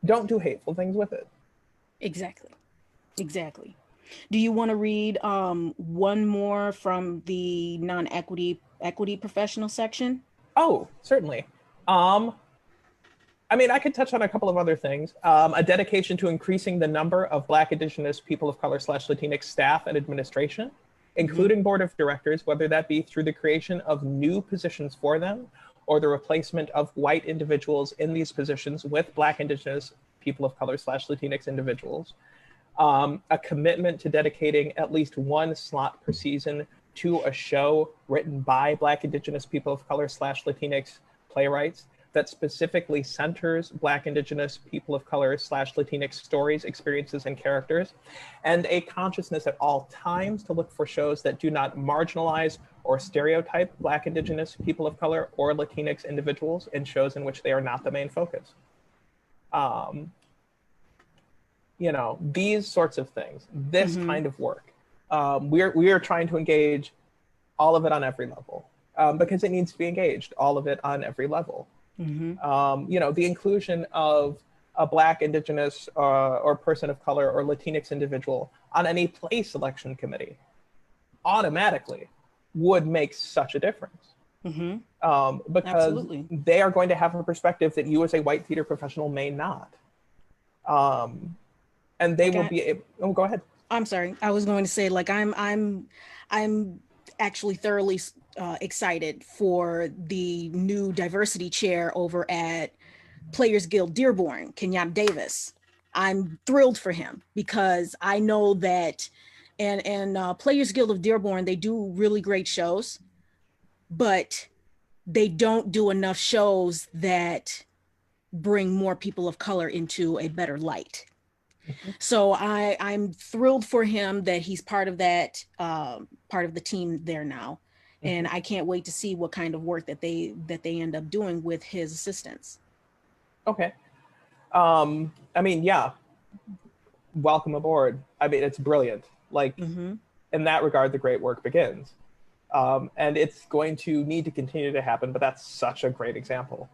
Don't do hateful things with it. Exactly. Exactly. Do you want to read one more from the equity professional section? Oh, certainly. I mean, I could touch on a couple of other things. A dedication to increasing the number of Black, Indigenous, people of color / Latinx staff and administration, including board of directors, whether that be through the creation of new positions for them or the replacement of white individuals in these positions with Black, Indigenous, people of color / Latinx individuals. A commitment to dedicating at least one slot per season to a show written by Black, Indigenous, people of color / Latinx playwrights that specifically centers Black, Indigenous, people of color / Latinx stories, experiences, and characters, and a consciousness at all times to look for shows that do not marginalize or stereotype Black, Indigenous, people of color, or Latinx individuals in shows in which they are not the main focus. You know, these sorts of things, this kind of work. We are trying to engage all of it on every level, because it needs to be engaged, all of it on every level. You know, the inclusion of a Black, Indigenous, or person of color or Latinx individual on any play selection committee automatically would make such a difference. Because Absolutely. they are going to have a perspective that you as a white theater professional may not. And they will be able, oh, go ahead. I'm sorry. I was going to say, like, I'm actually thoroughly excited for the new diversity chair over at Players Guild Dearborn, Kenyatta Davis. I'm thrilled for him because I know that, and Players Guild of Dearborn, they do really great shows, but they don't do enough shows that bring more people of color into a better light. So I'm thrilled for him that he's part of that, part of the team there now. And I can't wait to see what kind of work that they end up doing with his assistants. Okay. I mean, yeah, welcome aboard. I mean, it's brilliant. Like, in that regard, the great work begins. And it's going to need to continue to happen, but that's such a great example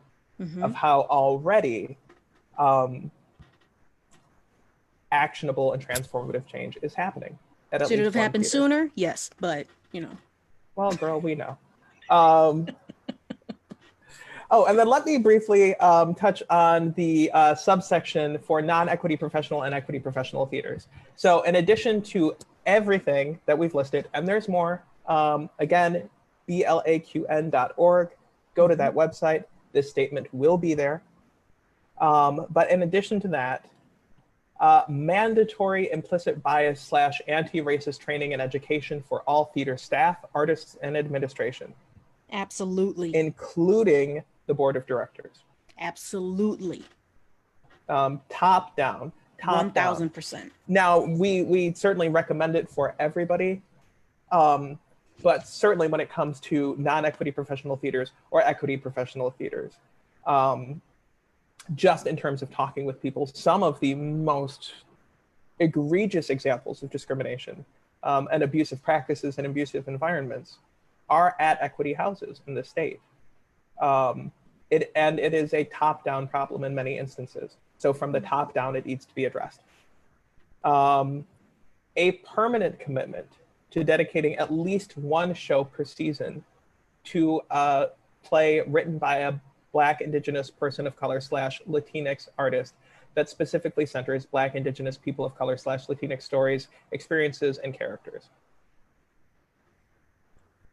of how already actionable and transformative change is happening. Should it have happened sooner? Yes, but, you know. Well, girl, we know. Oh, and then let me briefly touch on the subsection for non-equity professional and equity professional theaters. So in addition to everything that we've listed, and there's more, again, BLAQN.org, go to that website. This statement will be there. But in addition to that, mandatory implicit bias / anti-racist training and education for all theater staff, artists, and administration. Absolutely. Including the board of directors. Absolutely. Top down. 1000%. Now, we certainly recommend it for everybody, but certainly when it comes to non-equity professional theaters or equity professional theaters, just in terms of talking with people, some of the most egregious examples of discrimination and abusive practices and abusive environments are at equity houses in the state. It is a top-down problem in many instances. So from the top down, it needs to be addressed. A permanent commitment to dedicating at least one show per season to a play written by a Black, Indigenous, person of color / Latinx artist that specifically centers Black, Indigenous, people of color / Latinx stories, experiences, and characters.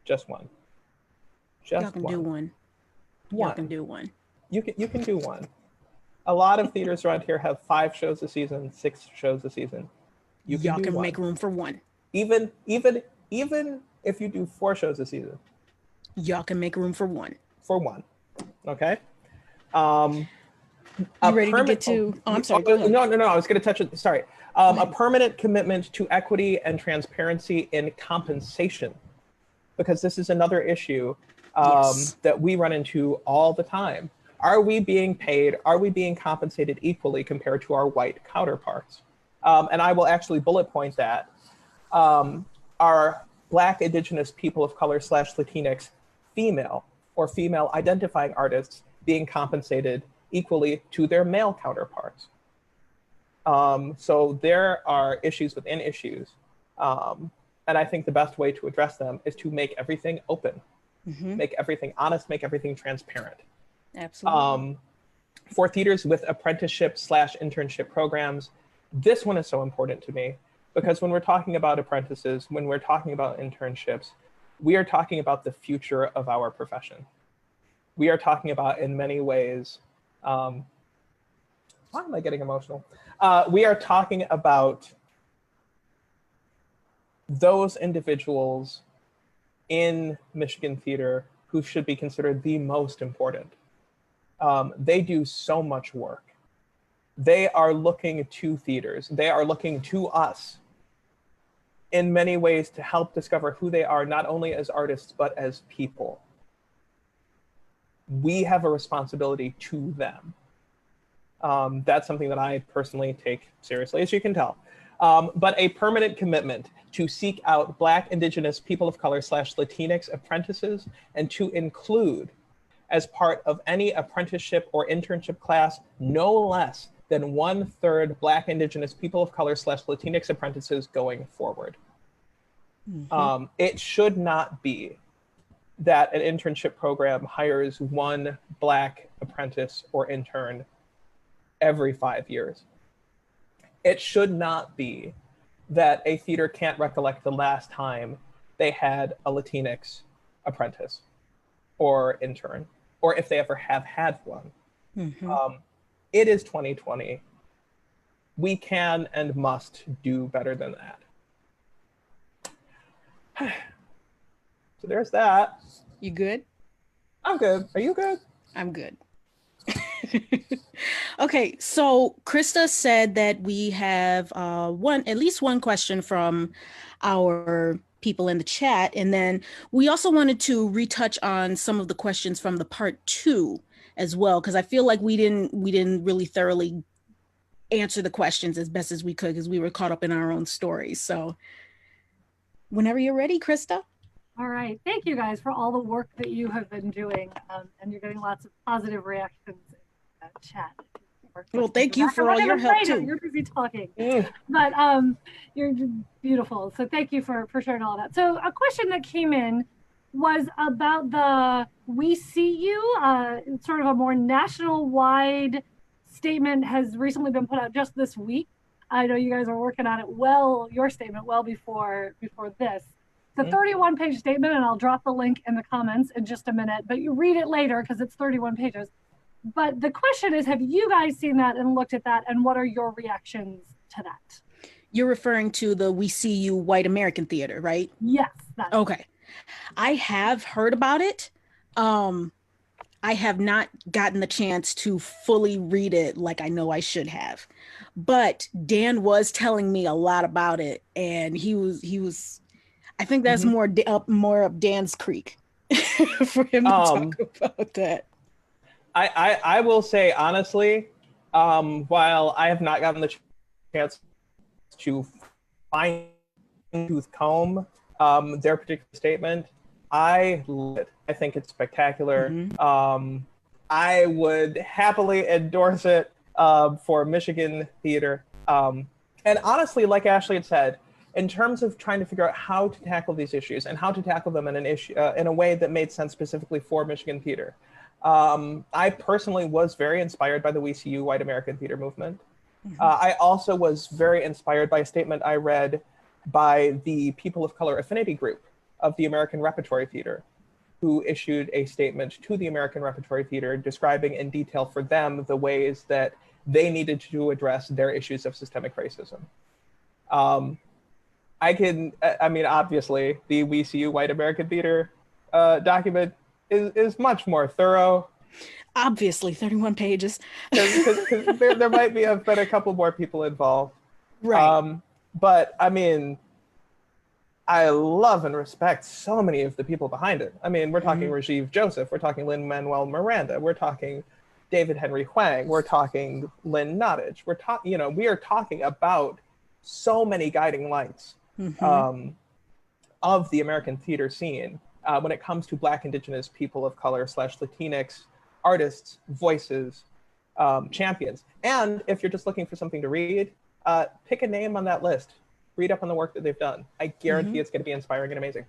Just one. Y'all can do one. Y'all can do one. You can do one. A lot of theaters around here have 5 shows a season, 6 shows a season. Y'all can make room for one. Even if you do 4 shows a season, y'all can make room for one. Okay. You ready to get to? Oh, I'm sorry. No. I was going to touch it. Sorry. A permanent commitment to equity and transparency in compensation, because this is another issue that we run into all the time. Are we being paid? Are we being compensated equally compared to our white counterparts? And I will actually bullet point that. Are Black, Indigenous, people of color / Latinx female or female identifying artists being compensated equally to their male counterparts? So there are issues within issues. And I think the best way to address them is to make everything open, make everything honest, make everything transparent. Absolutely. For theaters with apprenticeship / internship programs, this one is so important to me, because when we're talking about apprentices, when we're talking about internships, we are talking about the future of our profession. We are talking about, in many ways, why am I getting emotional? We are talking about those individuals in Michigan theater who should be considered the most important. They do so much work. They are looking to theaters. They are looking to us in many ways to help discover who they are, not only as artists, but as people. We have a responsibility to them. That's something that I personally take seriously, as you can tell. But a permanent commitment to seek out Black, Indigenous, people of color / Latinx apprentices, and to include, as part of any apprenticeship or internship class, no less than 1/3 Black, Indigenous, people of color / Latinx apprentices going forward. It should not be that an internship program hires 1 Black apprentice or intern every 5 years. It should not be that a theater can't recollect the last time they had a Latinx apprentice or intern, or if they ever have had one. It is 2020. We can and must do better than that. So there's that. You good? I'm good. Are you good? I'm good. Okay, so Krista said that we have at least one question from our people in the chat, and then we also wanted to retouch on some of the questions from the part 2 as well, because I feel like we didn't really thoroughly answer the questions as best as we could, because we were caught up in our own stories. So whenever you're ready, Krista. All right. Thank you guys for all the work that you have been doing. And you're getting lots of positive reactions in the chat. Well, thank you for all your help too. You're busy talking, but you're beautiful. So thank you for sharing all that. So a question that came in was about the "We See You," sort of a more national-wide statement has recently been put out just this week. I know you guys are working on it your statement well before this. It's a 31-page statement, and I'll drop the link in the comments in just a minute, but you read it later because it's 31 pages. But the question is, have you guys seen that and looked at that, and what are your reactions to that? You're referring to the We See You White American Theater, right? Yes. Okay. I have heard about it. I have not gotten the chance to fully read it like I know I should have. But Dan was telling me a lot about it, and he was I think that's more up Dan's creek for him to talk about that. I will say honestly, while I have not gotten the chance to fine tooth comb their particular statement, I love it. I think it's spectacular. I would happily endorse it for Michigan theater. And honestly, like Ashley had said, in terms of trying to figure out how to tackle these issues and how to tackle them in a way that made sense specifically for Michigan theater, I personally was very inspired by the We See You White American Theater movement. I also was very inspired by a statement I read by the People of Color Affinity Group of the American Repertory Theater, who issued a statement to the American Repertory Theater describing in detail for them the ways that they needed to address their issues of systemic racism. Obviously, the We See You White American Theater document is much more thorough. Obviously, 31 pages. Because there might have been a couple more people involved. Right. But I mean, I love and respect so many of the people behind it. I mean, we're talking Rajiv Joseph, we're talking Lin-Manuel Miranda, we're talking David Henry Hwang, we're talking Lynn Nottage, we are talking about so many guiding lights of the American theater scene when it comes to Black, Indigenous, people of color / Latinx artists, voices, champions. And if you're just looking for something to read, pick a name on that list. Read up on the work that they've done. I guarantee it's going to be inspiring and amazing.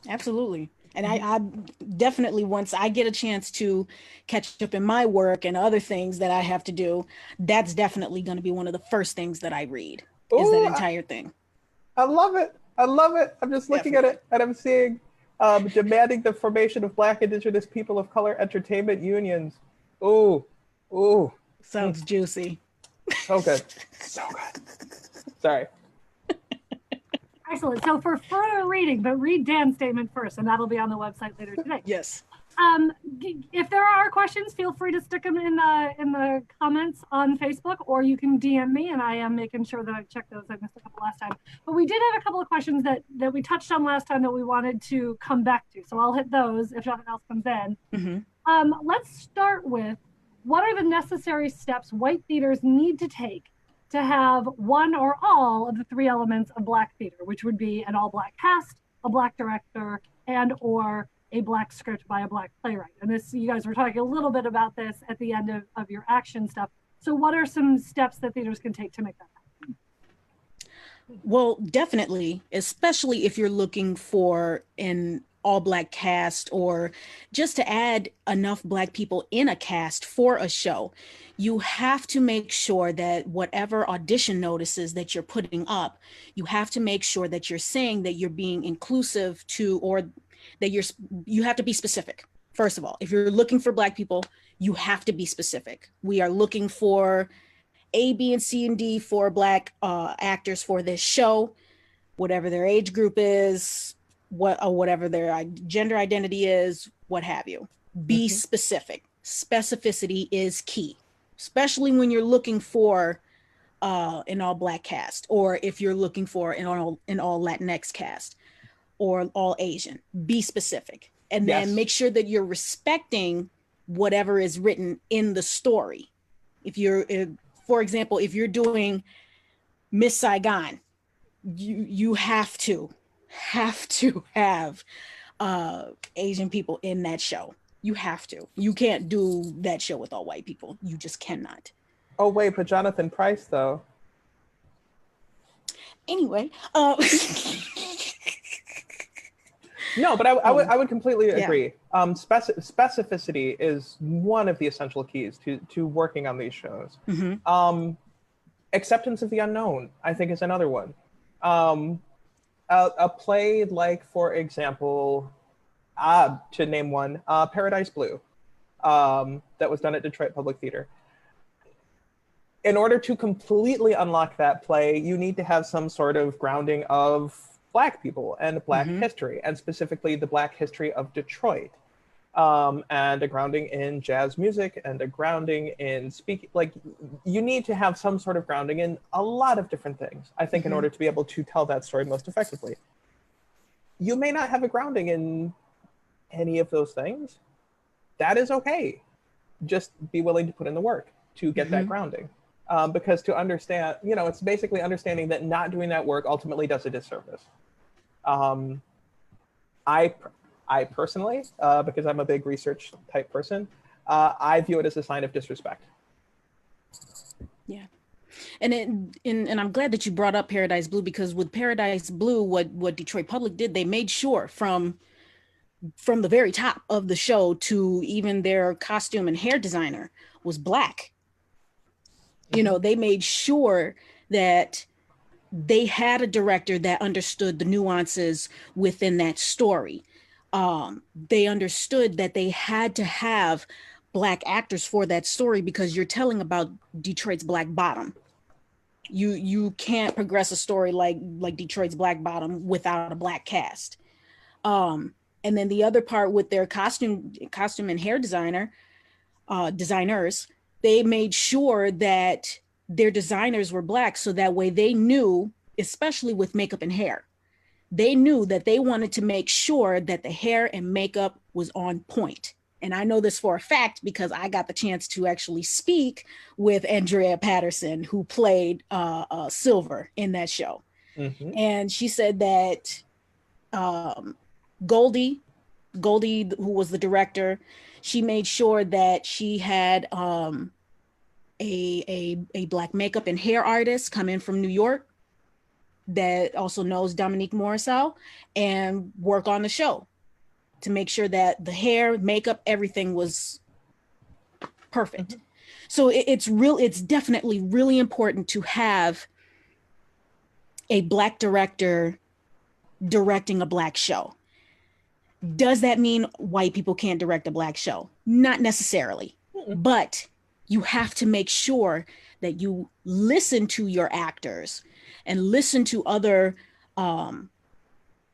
Absolutely. And I definitely, once I get a chance to catch up in my work and other things that I have to do, that's definitely going to be one of the first things that I read is that entire thing. I love it. I love it. I'm just looking at it and I'm seeing demanding the formation of Black, Indigenous, people of color entertainment unions. Ooh. Sounds juicy. So good. So good. Sorry. Excellent. So for further reading, but read Dan's statement first, and that'll be on the website later today. Yes. If there are questions, feel free to stick them in the comments on Facebook, or you can DM me, and I am making sure that I check those. I missed a couple last time. But we did have a couple of questions that we touched on last time that we wanted to come back to. So I'll hit those if nothing else comes in. Let's start with, what are the necessary steps white theaters need to take to have one or all of the three elements of Black theater, which would be an all-Black cast, a Black director, and or a Black script by a Black playwright. And this, you guys were talking a little bit about this at the end of your action stuff. So what are some steps that theaters can take to make that happen? Well, definitely, especially if you're looking for an all-Black cast or just to add enough Black people in a cast for a show, you have to make sure that whatever audition notices that you're putting up, you have to make sure that you're saying that you're being inclusive to, or that you have to be specific. First of all, if you're looking for Black people, you have to be specific. We are looking for A, B, and C, and D for Black actors for this show, whatever their age group is, whatever their gender identity is, what have you. Be specific. Specificity is key, especially when you're looking for an all-Black cast, or if you're looking for an all Latinx cast or all Asian. Be specific, and then make sure that you're respecting whatever is written in the story. For example, if you're doing Miss Saigon, you have to have Asian people in that show. You have to. You can't do that show with all white people. You just cannot. Oh wait, but Jonathan Pryce though. Anyway, no, but I would completely agree. Specificity is one of the essential keys to working on these shows. Acceptance of the unknown, I think, is another one. A play like, for example, to name one, Paradise Blue, that was done at Detroit Public Theater. In order to completely unlock that play, you need to have some sort of grounding of Black people and Black history, and specifically the Black history of Detroit, and a grounding in jazz music and a grounding in speaking. Like, you need to have some sort of grounding in a lot of different things, I think, in order to be able to tell that story most effectively. You may not have a grounding in any of those things. That is okay. Just be willing to put in the work to get that grounding. Because to understand, it's basically understanding that not doing that work ultimately does a disservice. I personally, because I'm a big research type person, I view it as a sign of disrespect. Yeah. And I'm glad that you brought up Paradise Blue, because with Paradise Blue, what Detroit Public did, they made sure from from the very top of the show to even their costume and hair designer was Black. You know, they made sure that they had a director that understood the nuances within that story. They understood that they had to have Black actors for that story because you're telling about Detroit's Black Bottom. You can't progress a story like Detroit's Black Bottom without a Black cast. And then the other part with their costume and hair designers, they made sure that their designers were Black, so that way they knew, especially with makeup and hair, they knew that they wanted to make sure that the hair and makeup was on point. And I know this for a fact because I got the chance to actually speak with Andrea Patterson, who played Silver in that show. And she said that Goldie, who was the director, she made sure that she had a Black makeup and hair artist come in from New York that also knows Dominique Morissau and work on the show to make sure that the hair, makeup, everything was perfect. So it's definitely really important to have a Black director directing a Black show. Does that mean white people can't direct a Black show? Not necessarily, but you have to make sure that you listen to your actors and listen to other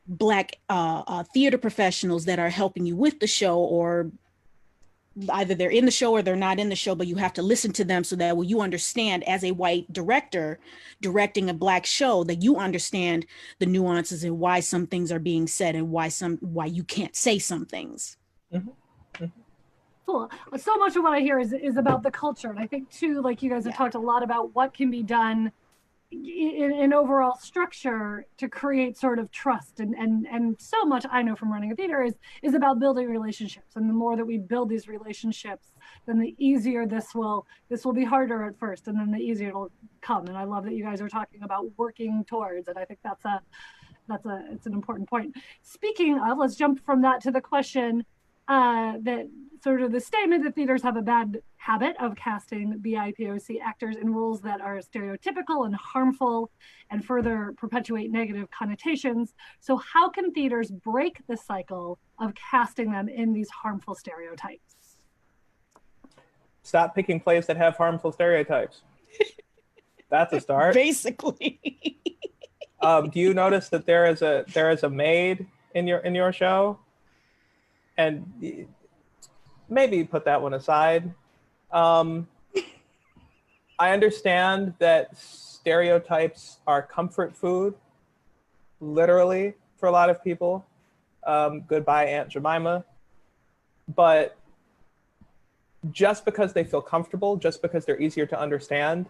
Black theater professionals that are helping you with the show, or either they're in the show or they're not in the show, but you have to listen to them so that when you understand, as a white director directing a Black show, that you understand the nuances and why some things are being said and why you can't say some things. Cool. So much of what I hear is about the culture. And I think too, like you guys have talked a lot about what can be done in overall structure to create sort of trust. And so much I know from running a theater is about building relationships. And the more that we build these relationships, then the easier this will be harder at first, and then the easier it'll come. And I love that you guys are talking about working towards it. I think it's an important point. Speaking of, let's jump from that to the question that sort of the statement that theaters have a bad habit of casting BIPOC actors in roles that are stereotypical and harmful and further perpetuate negative connotations. So how can theaters break the cycle of casting them in these harmful stereotypes? Stop picking plays that have harmful stereotypes. That's a start. Basically. Do you notice that there is a maid in your show? And maybe put that one aside. I understand that stereotypes are comfort food, literally, for a lot of people. Goodbye, Aunt Jemima. But just because they feel comfortable, just because they're easier to understand,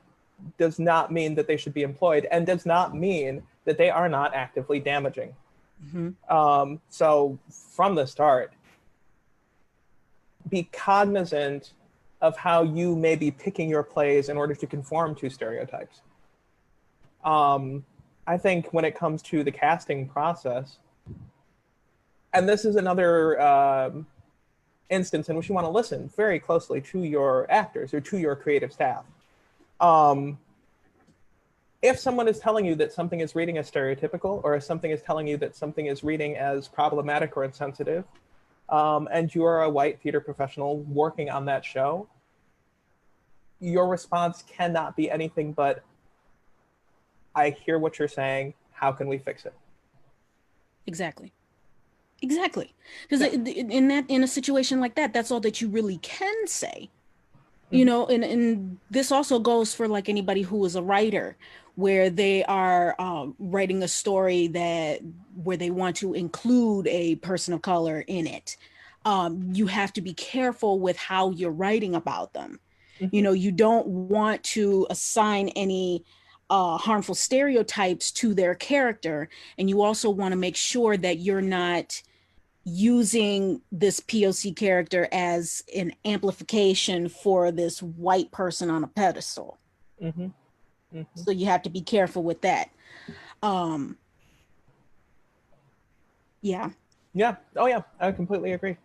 does not mean that they should be employed, and does not mean that they are not actively damaging. So from the start, be cognizant of how you may be picking your plays in order to conform to stereotypes. I think when it comes to the casting process, and this is another instance in which you want to listen very closely to your actors or to your creative staff. If someone is telling you that something is reading as stereotypical, or if something is telling you that something is reading as problematic or insensitive, and you are a white theater professional working on that show, your response cannot be anything but, I hear what you're saying, how can we fix it? Exactly. Because in a situation like that, that's all that you really can say. You know, and this also goes for like anybody who is a writer, where they are writing a story where they want to include a person of color in it. You have to be careful with how you're writing about them. You know, you don't want to assign any harmful stereotypes to their character. And you also want to make sure that you're not using this POC character as an amplification for this white person on a pedestal. So you have to be careful with that. Yeah. Yeah. Oh yeah, I completely agree.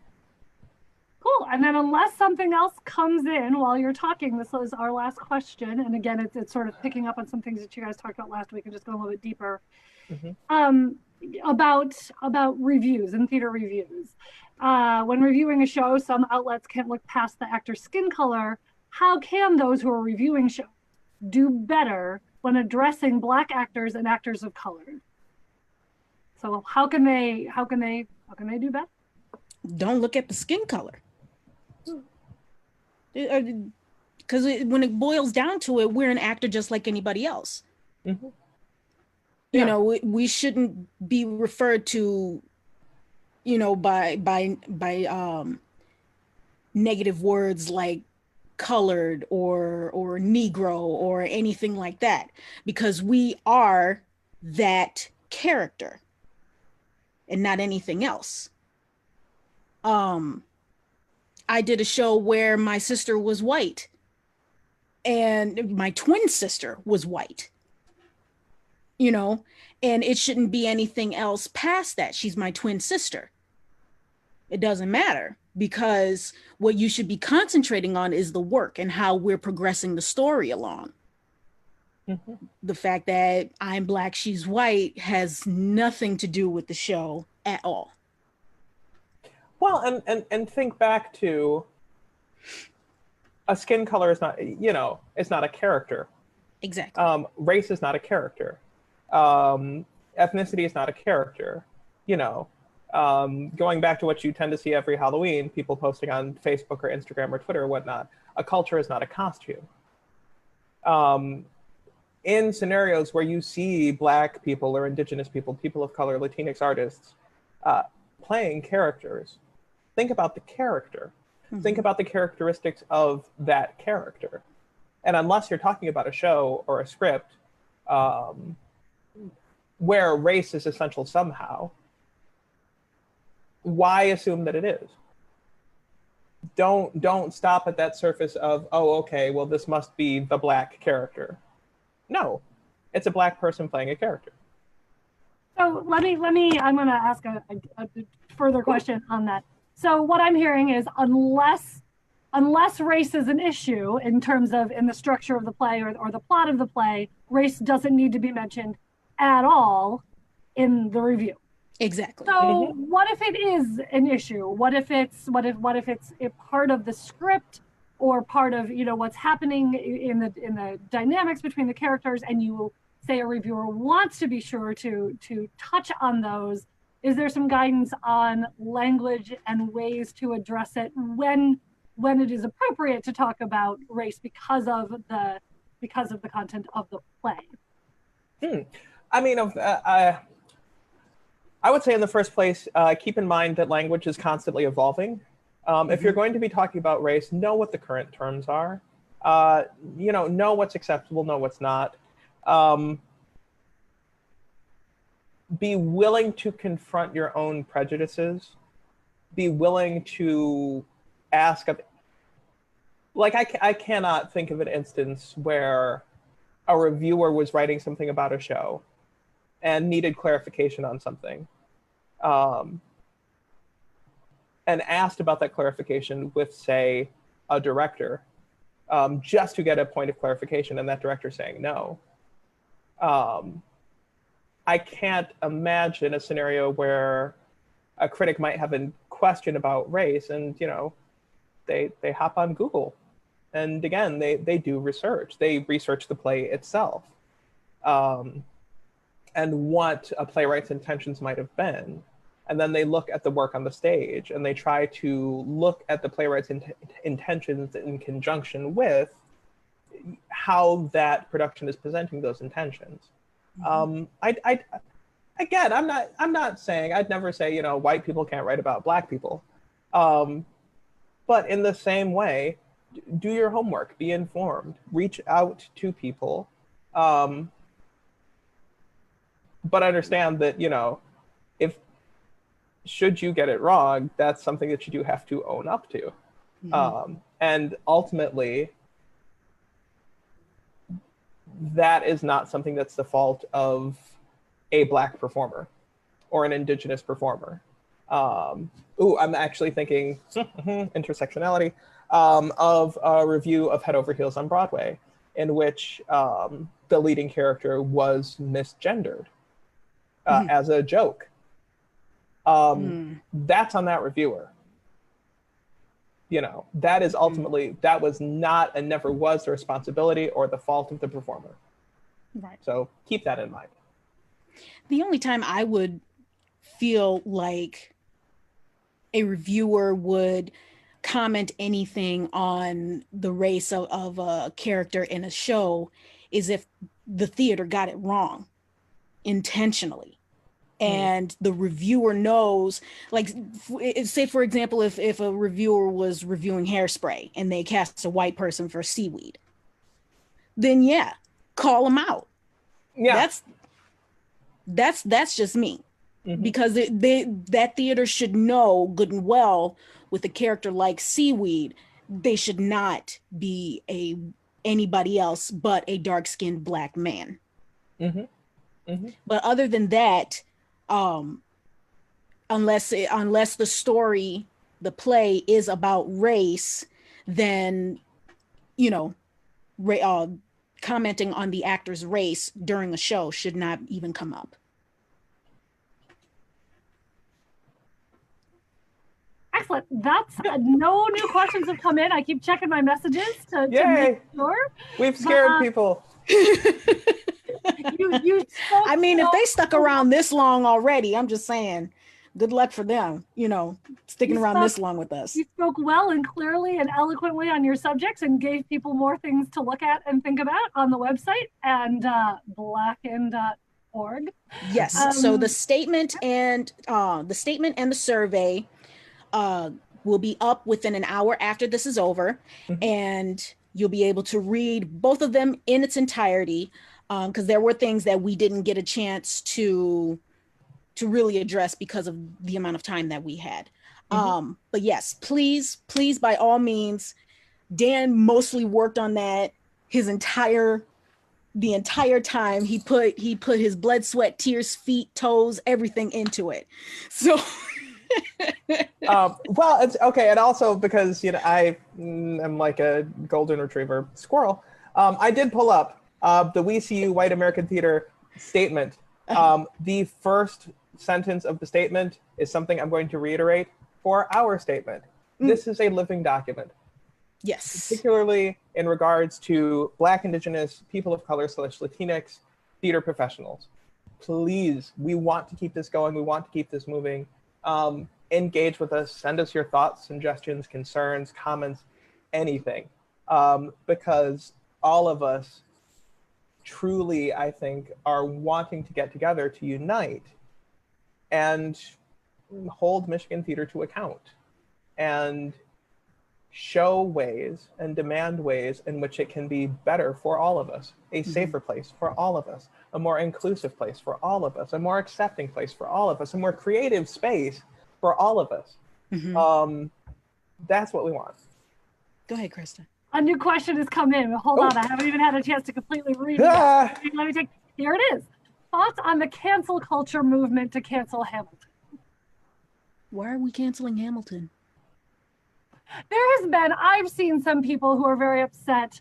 Cool. And then unless something else comes in while you're talking, this is our last question. And again, it's sort of picking up on some things that you guys talked about last week and just going a little bit deeper. Mm-hmm. About reviews and theater reviews. When reviewing a show, some outlets can't look past the actor's skin color. How can those who are reviewing shows do better when addressing Black actors and actors of color? So how can they do better? Don't look at the skin color. Because when it boils down to it, we're an actor just like anybody else. Mm-hmm. You know, we shouldn't be referred to, you know, by negative words like colored or Negro or anything like that, because we are that character and not anything else. I did a show where my sister was white and my twin sister was white, you know, and it shouldn't be anything else past that. She's my twin sister. It doesn't matter, because what you should be concentrating on is the work and how we're progressing the story along. Mm-hmm. The fact that I'm Black, she's white has nothing to do with the show at all. Well, and think back to a skin color is not, you know, it's not a character. Exactly. Race is not a character. Ethnicity is not a character. You know, going back to what you tend to see every Halloween, people posting on Facebook or Instagram or Twitter or whatnot, a culture is not a costume. In scenarios where you see Black people or Indigenous people, people of color, Latinx artists playing characters, think about the character. Mm-hmm. Think about the characteristics of that character. And unless you're talking about a show or a script where race is essential somehow, why assume that it is? Don't stop at that surface of, oh, okay, well, this must be the Black character. No, it's a Black person playing a character. So let me, I'm going to ask a further question on that. So what I'm hearing is unless race is an issue in terms of in the structure of the play or the plot of the play, race doesn't need to be mentioned at all in the review. Exactly. So what if it is an issue? What if it's a part of the script or part of, you know, what's happening in the dynamics between the characters, and you say a reviewer wants to be sure to touch on those? Is there some guidance on language and ways to address it when it is appropriate to talk about race because of the content of the play? I mean, I would say in the first place, keep in mind that language is constantly evolving. If you're going to be talking about race, know what the current terms are. You know what's acceptable, know what's not. Be willing to confront your own prejudices. Be willing to ask. Like, I cannot think of an instance where a reviewer was writing something about a show and needed clarification on something, and asked about that clarification with, say, a director, just to get a point of clarification, and that director saying no. I can't imagine a scenario where a critic might have a question about race, and, you know, they hop on Google, and again, they do research. They research the play itself, and what a playwright's intentions might have been. And then they look at the work on the stage, and they try to look at the playwright's intentions in conjunction with how that production is presenting those intentions. Again, I'm not saying, I'd never say, you know, white people can't write about Black people. But in the same way, do your homework, be informed, reach out to people. But understand that, you know, should you get it wrong, that's something that you do have to own up to. And ultimately, that is not something that's the fault of a Black performer or an Indigenous performer. I'm actually thinking intersectionality, of a review of Head Over Heels on Broadway, in which the leading character was misgendered as a joke. That's on that reviewer. You know, that is ultimately, that was not and never was the responsibility or the fault of the performer. Right. So keep that in mind. The only time I would feel like a reviewer would comment anything on the race of a character in a show is if the theater got it wrong intentionally. And the reviewer knows, like, say, for example, if a reviewer was reviewing Hairspray and they cast a white person for Seaweed, then yeah, call them out. Yeah. That's just me. Because that theater should know good and well, with a character like Seaweed, they should not be anybody else but a dark-skinned Black man. But other than that, unless the story, the play is about race, then, you know, commenting on the actor's race during a show should not even come up. Excellent. That's no new questions have come in. I keep checking my messages to make sure. We've scared people. You I mean, if they stuck around this long already, I'm just saying, good luck for them, you know, sticking around this long with us. You spoke well and clearly and eloquently on your subjects and gave people more things to look at and think about on the website and BLAQN.org. Yes. So the statement and the survey will be up within an hour after this is over, and you'll be able to read both of them in its entirety, because there were things that we didn't get a chance to really address because of the amount of time that we had. But yes, please, by all means, Dan mostly worked on that the entire time. He put his blood, sweat, tears, feet, toes, everything into it. So well, it's okay. And also because, you know, I am like a golden retriever squirrel. I did pull up the We See You White American Theater statement. The first sentence of the statement is something I'm going to reiterate for our statement. This is a living document. Yes. Particularly in regards to Black, Indigenous, people of color / Latinx theater professionals. Please, we want to keep this going. We want to keep this moving. Engage with us. Send us your thoughts, suggestions, concerns, comments, anything. Because all of us truly, I think, are wanting to get together to unite and hold Michigan theater to account and show ways and demand ways in which it can be better for all of us, a safer place for all of us, a more inclusive place for all of us, a more accepting place for all of us, a more creative space for all of us. That's what we want. Go ahead, Krista. A new question has come in. Hold on, I haven't even had a chance to completely read it. Here it is. Thoughts on the cancel culture movement to cancel Hamilton? Why are we canceling Hamilton? There has been, I've seen some people who are very upset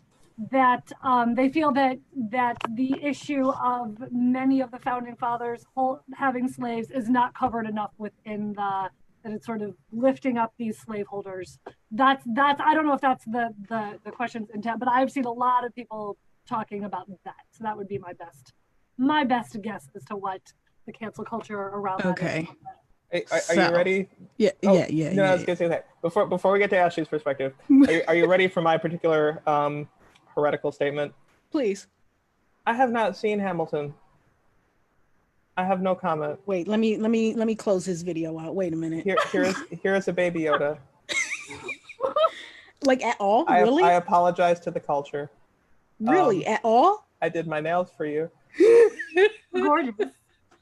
that they feel that the issue of many of the founding fathers having slaves is not covered enough within that it's sort of lifting up these slaveholders. That's I don't know if that's the question's intent, but I've seen a lot of people talking about that. So that would be my best guess as to what the cancel culture around that is. Hey, are you ready? Yeah. No, I was gonna say that before we get to Ashley's perspective. Are you ready for my particular heretical statement? Please. I have not seen Hamilton. I have no comment. Wait, let me close his video out. Wait a minute. Here is a Baby Yoda. Like at all? Really? I apologize to the culture. Really? At all? I did my nails for you. Gorgeous.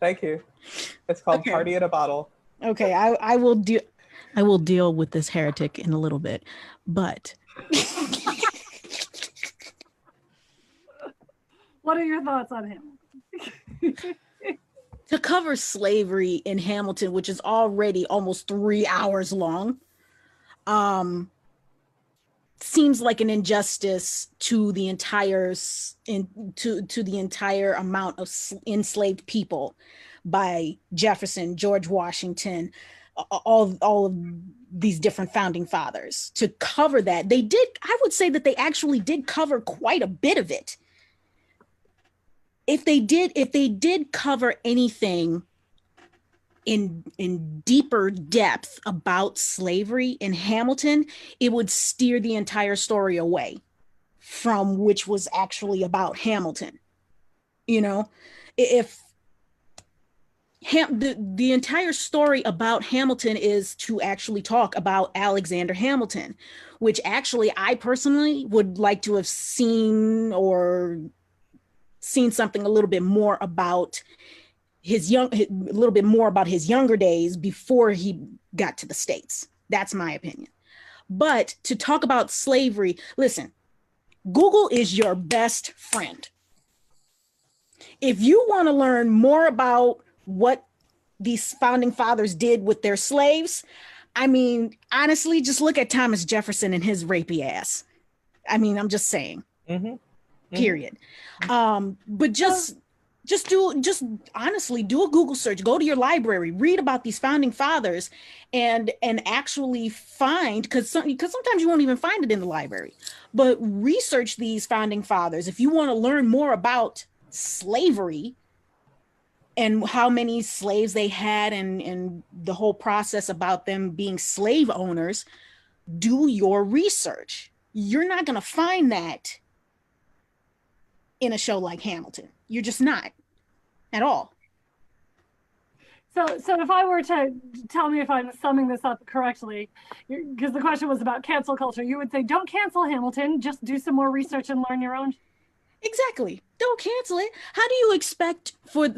Thank you. It's called Party at a Bottle. Okay, I will deal with this heretic in a little bit, but what are your thoughts on him? To cover slavery in Hamilton, which is already almost 3 hours long, seems like an injustice to the entire to the entire amount of enslaved people by Jefferson, George Washington, all of these different founding fathers. To cover that, they did. I would say that they actually did cover quite a bit of it. If they did cover anything in deeper depth about slavery in Hamilton, it would steer the entire story away from which was actually about Hamilton. You know, if the entire story about Hamilton is to actually talk about Alexander Hamilton, which actually I personally would like to have seen something a little bit more about a little bit more about his younger days before he got to the States. That's my opinion. But to talk about slavery, listen, Google is your best friend. If you want to learn more about what these founding fathers did with their slaves, I mean, honestly, just look at Thomas Jefferson and his rapey ass. I mean, I'm just saying. Period. But just honestly do a Google search, go to your library, read about these founding fathers, and actually find, because sometimes you won't even find it in the library, but research these founding fathers if you want to learn more about slavery and how many slaves they had, and the whole process about them being slave owners. Do your research. You're not going to find that in a show like Hamilton. You're just not at all. So if I were to tell me if I'm summing this up correctly, because the question was about cancel culture, you would say, don't cancel Hamilton, just do some more research and learn your own. Exactly. Don't cancel it. How do you expect for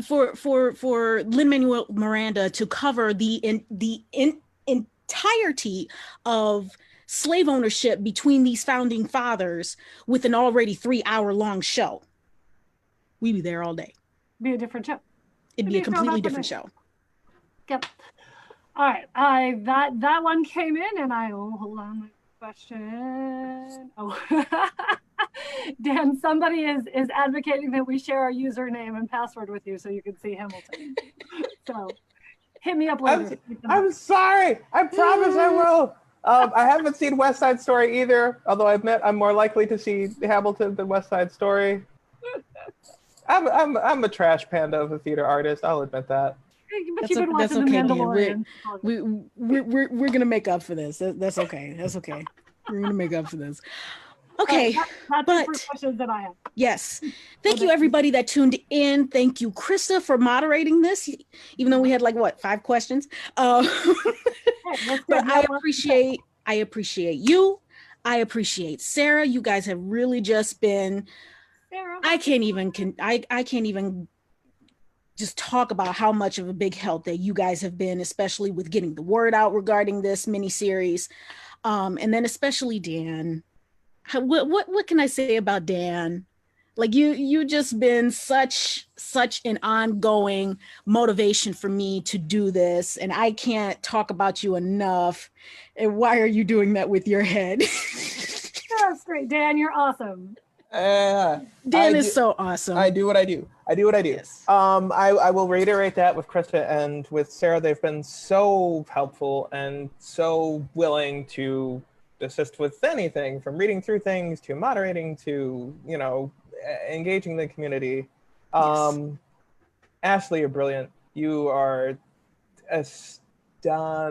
Lin-Manuel Miranda to cover the entirety of slave ownership between these founding fathers with an already 3-hour-long show? We'd be there all day. Be a different show. It'd be a completely different show. Yep. All right. That one came in, and hold on, my question. Oh, Dan, somebody is advocating that we share our username and password with you so you can see Hamilton. So hit me up later. I'm sorry. I promise I will. I haven't seen West Side Story either, although I admit I'm more likely to see Hamilton than West Side Story. I'm a trash panda of a theater artist. I'll admit that. But you've been watching The Mandalorian. We're gonna make up for this. That's okay. That's okay. We're gonna make up for this. Okay, that's the first questions that I have. Yes. Thank you, everybody that tuned in. Thank you, Krista, for moderating this, even though we had 5 questions. But I appreciate you. I appreciate Sarah. You guys have really just been. Sarah. I can't even just talk about how much of a big help that you guys have been, especially with getting the word out regarding this miniseries, and then especially Dan. What can I say about Dan? You just been such an ongoing motivation for me to do this, and I can't talk about you enough. And why are you doing that with your head? That's great, Dan. You're awesome. Dan is so awesome. I do what I do. Yes. I will reiterate that with Krista and with Sarah. They've been so helpful and so willing to assist with anything from reading through things to moderating to, engaging the community. Yes. Ashley, you're brilliant. You are astonishing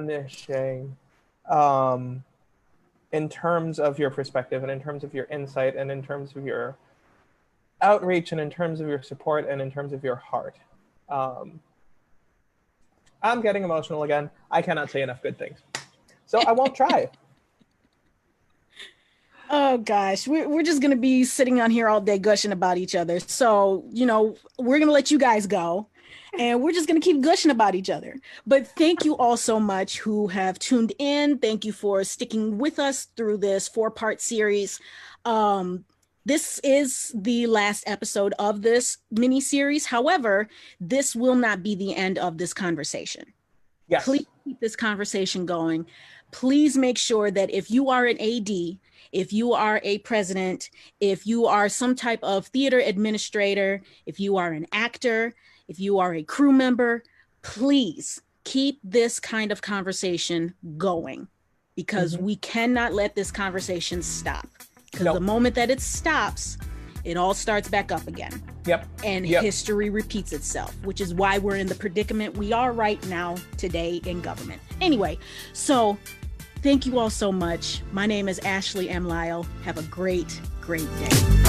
in terms of your perspective and in terms of your insight and in terms of your outreach and in terms of your support and in terms of your heart. I'm getting emotional again. I cannot say enough good things. So I won't try. Oh gosh, we're just gonna be sitting on here all day gushing about each other. So, we're gonna let you guys go and we're just gonna keep gushing about each other. But thank you all so much who have tuned in. Thank you for sticking with us through this 4-part series. This is the last episode of this mini series. However, this will not be the end of this conversation. Yes. Please keep this conversation going. Please make sure that if you are an AD, if you are a president, if you are some type of theater administrator, if you are an actor, if you are a crew member, please keep this kind of conversation going, because we cannot let this conversation stop. Because the moment that it stops, it all starts back up again. And history repeats itself, which is why we're in the predicament we are right now today in government. Anyway, so thank you all so much. My name is Ashley M. Lyle. Have a great, great day.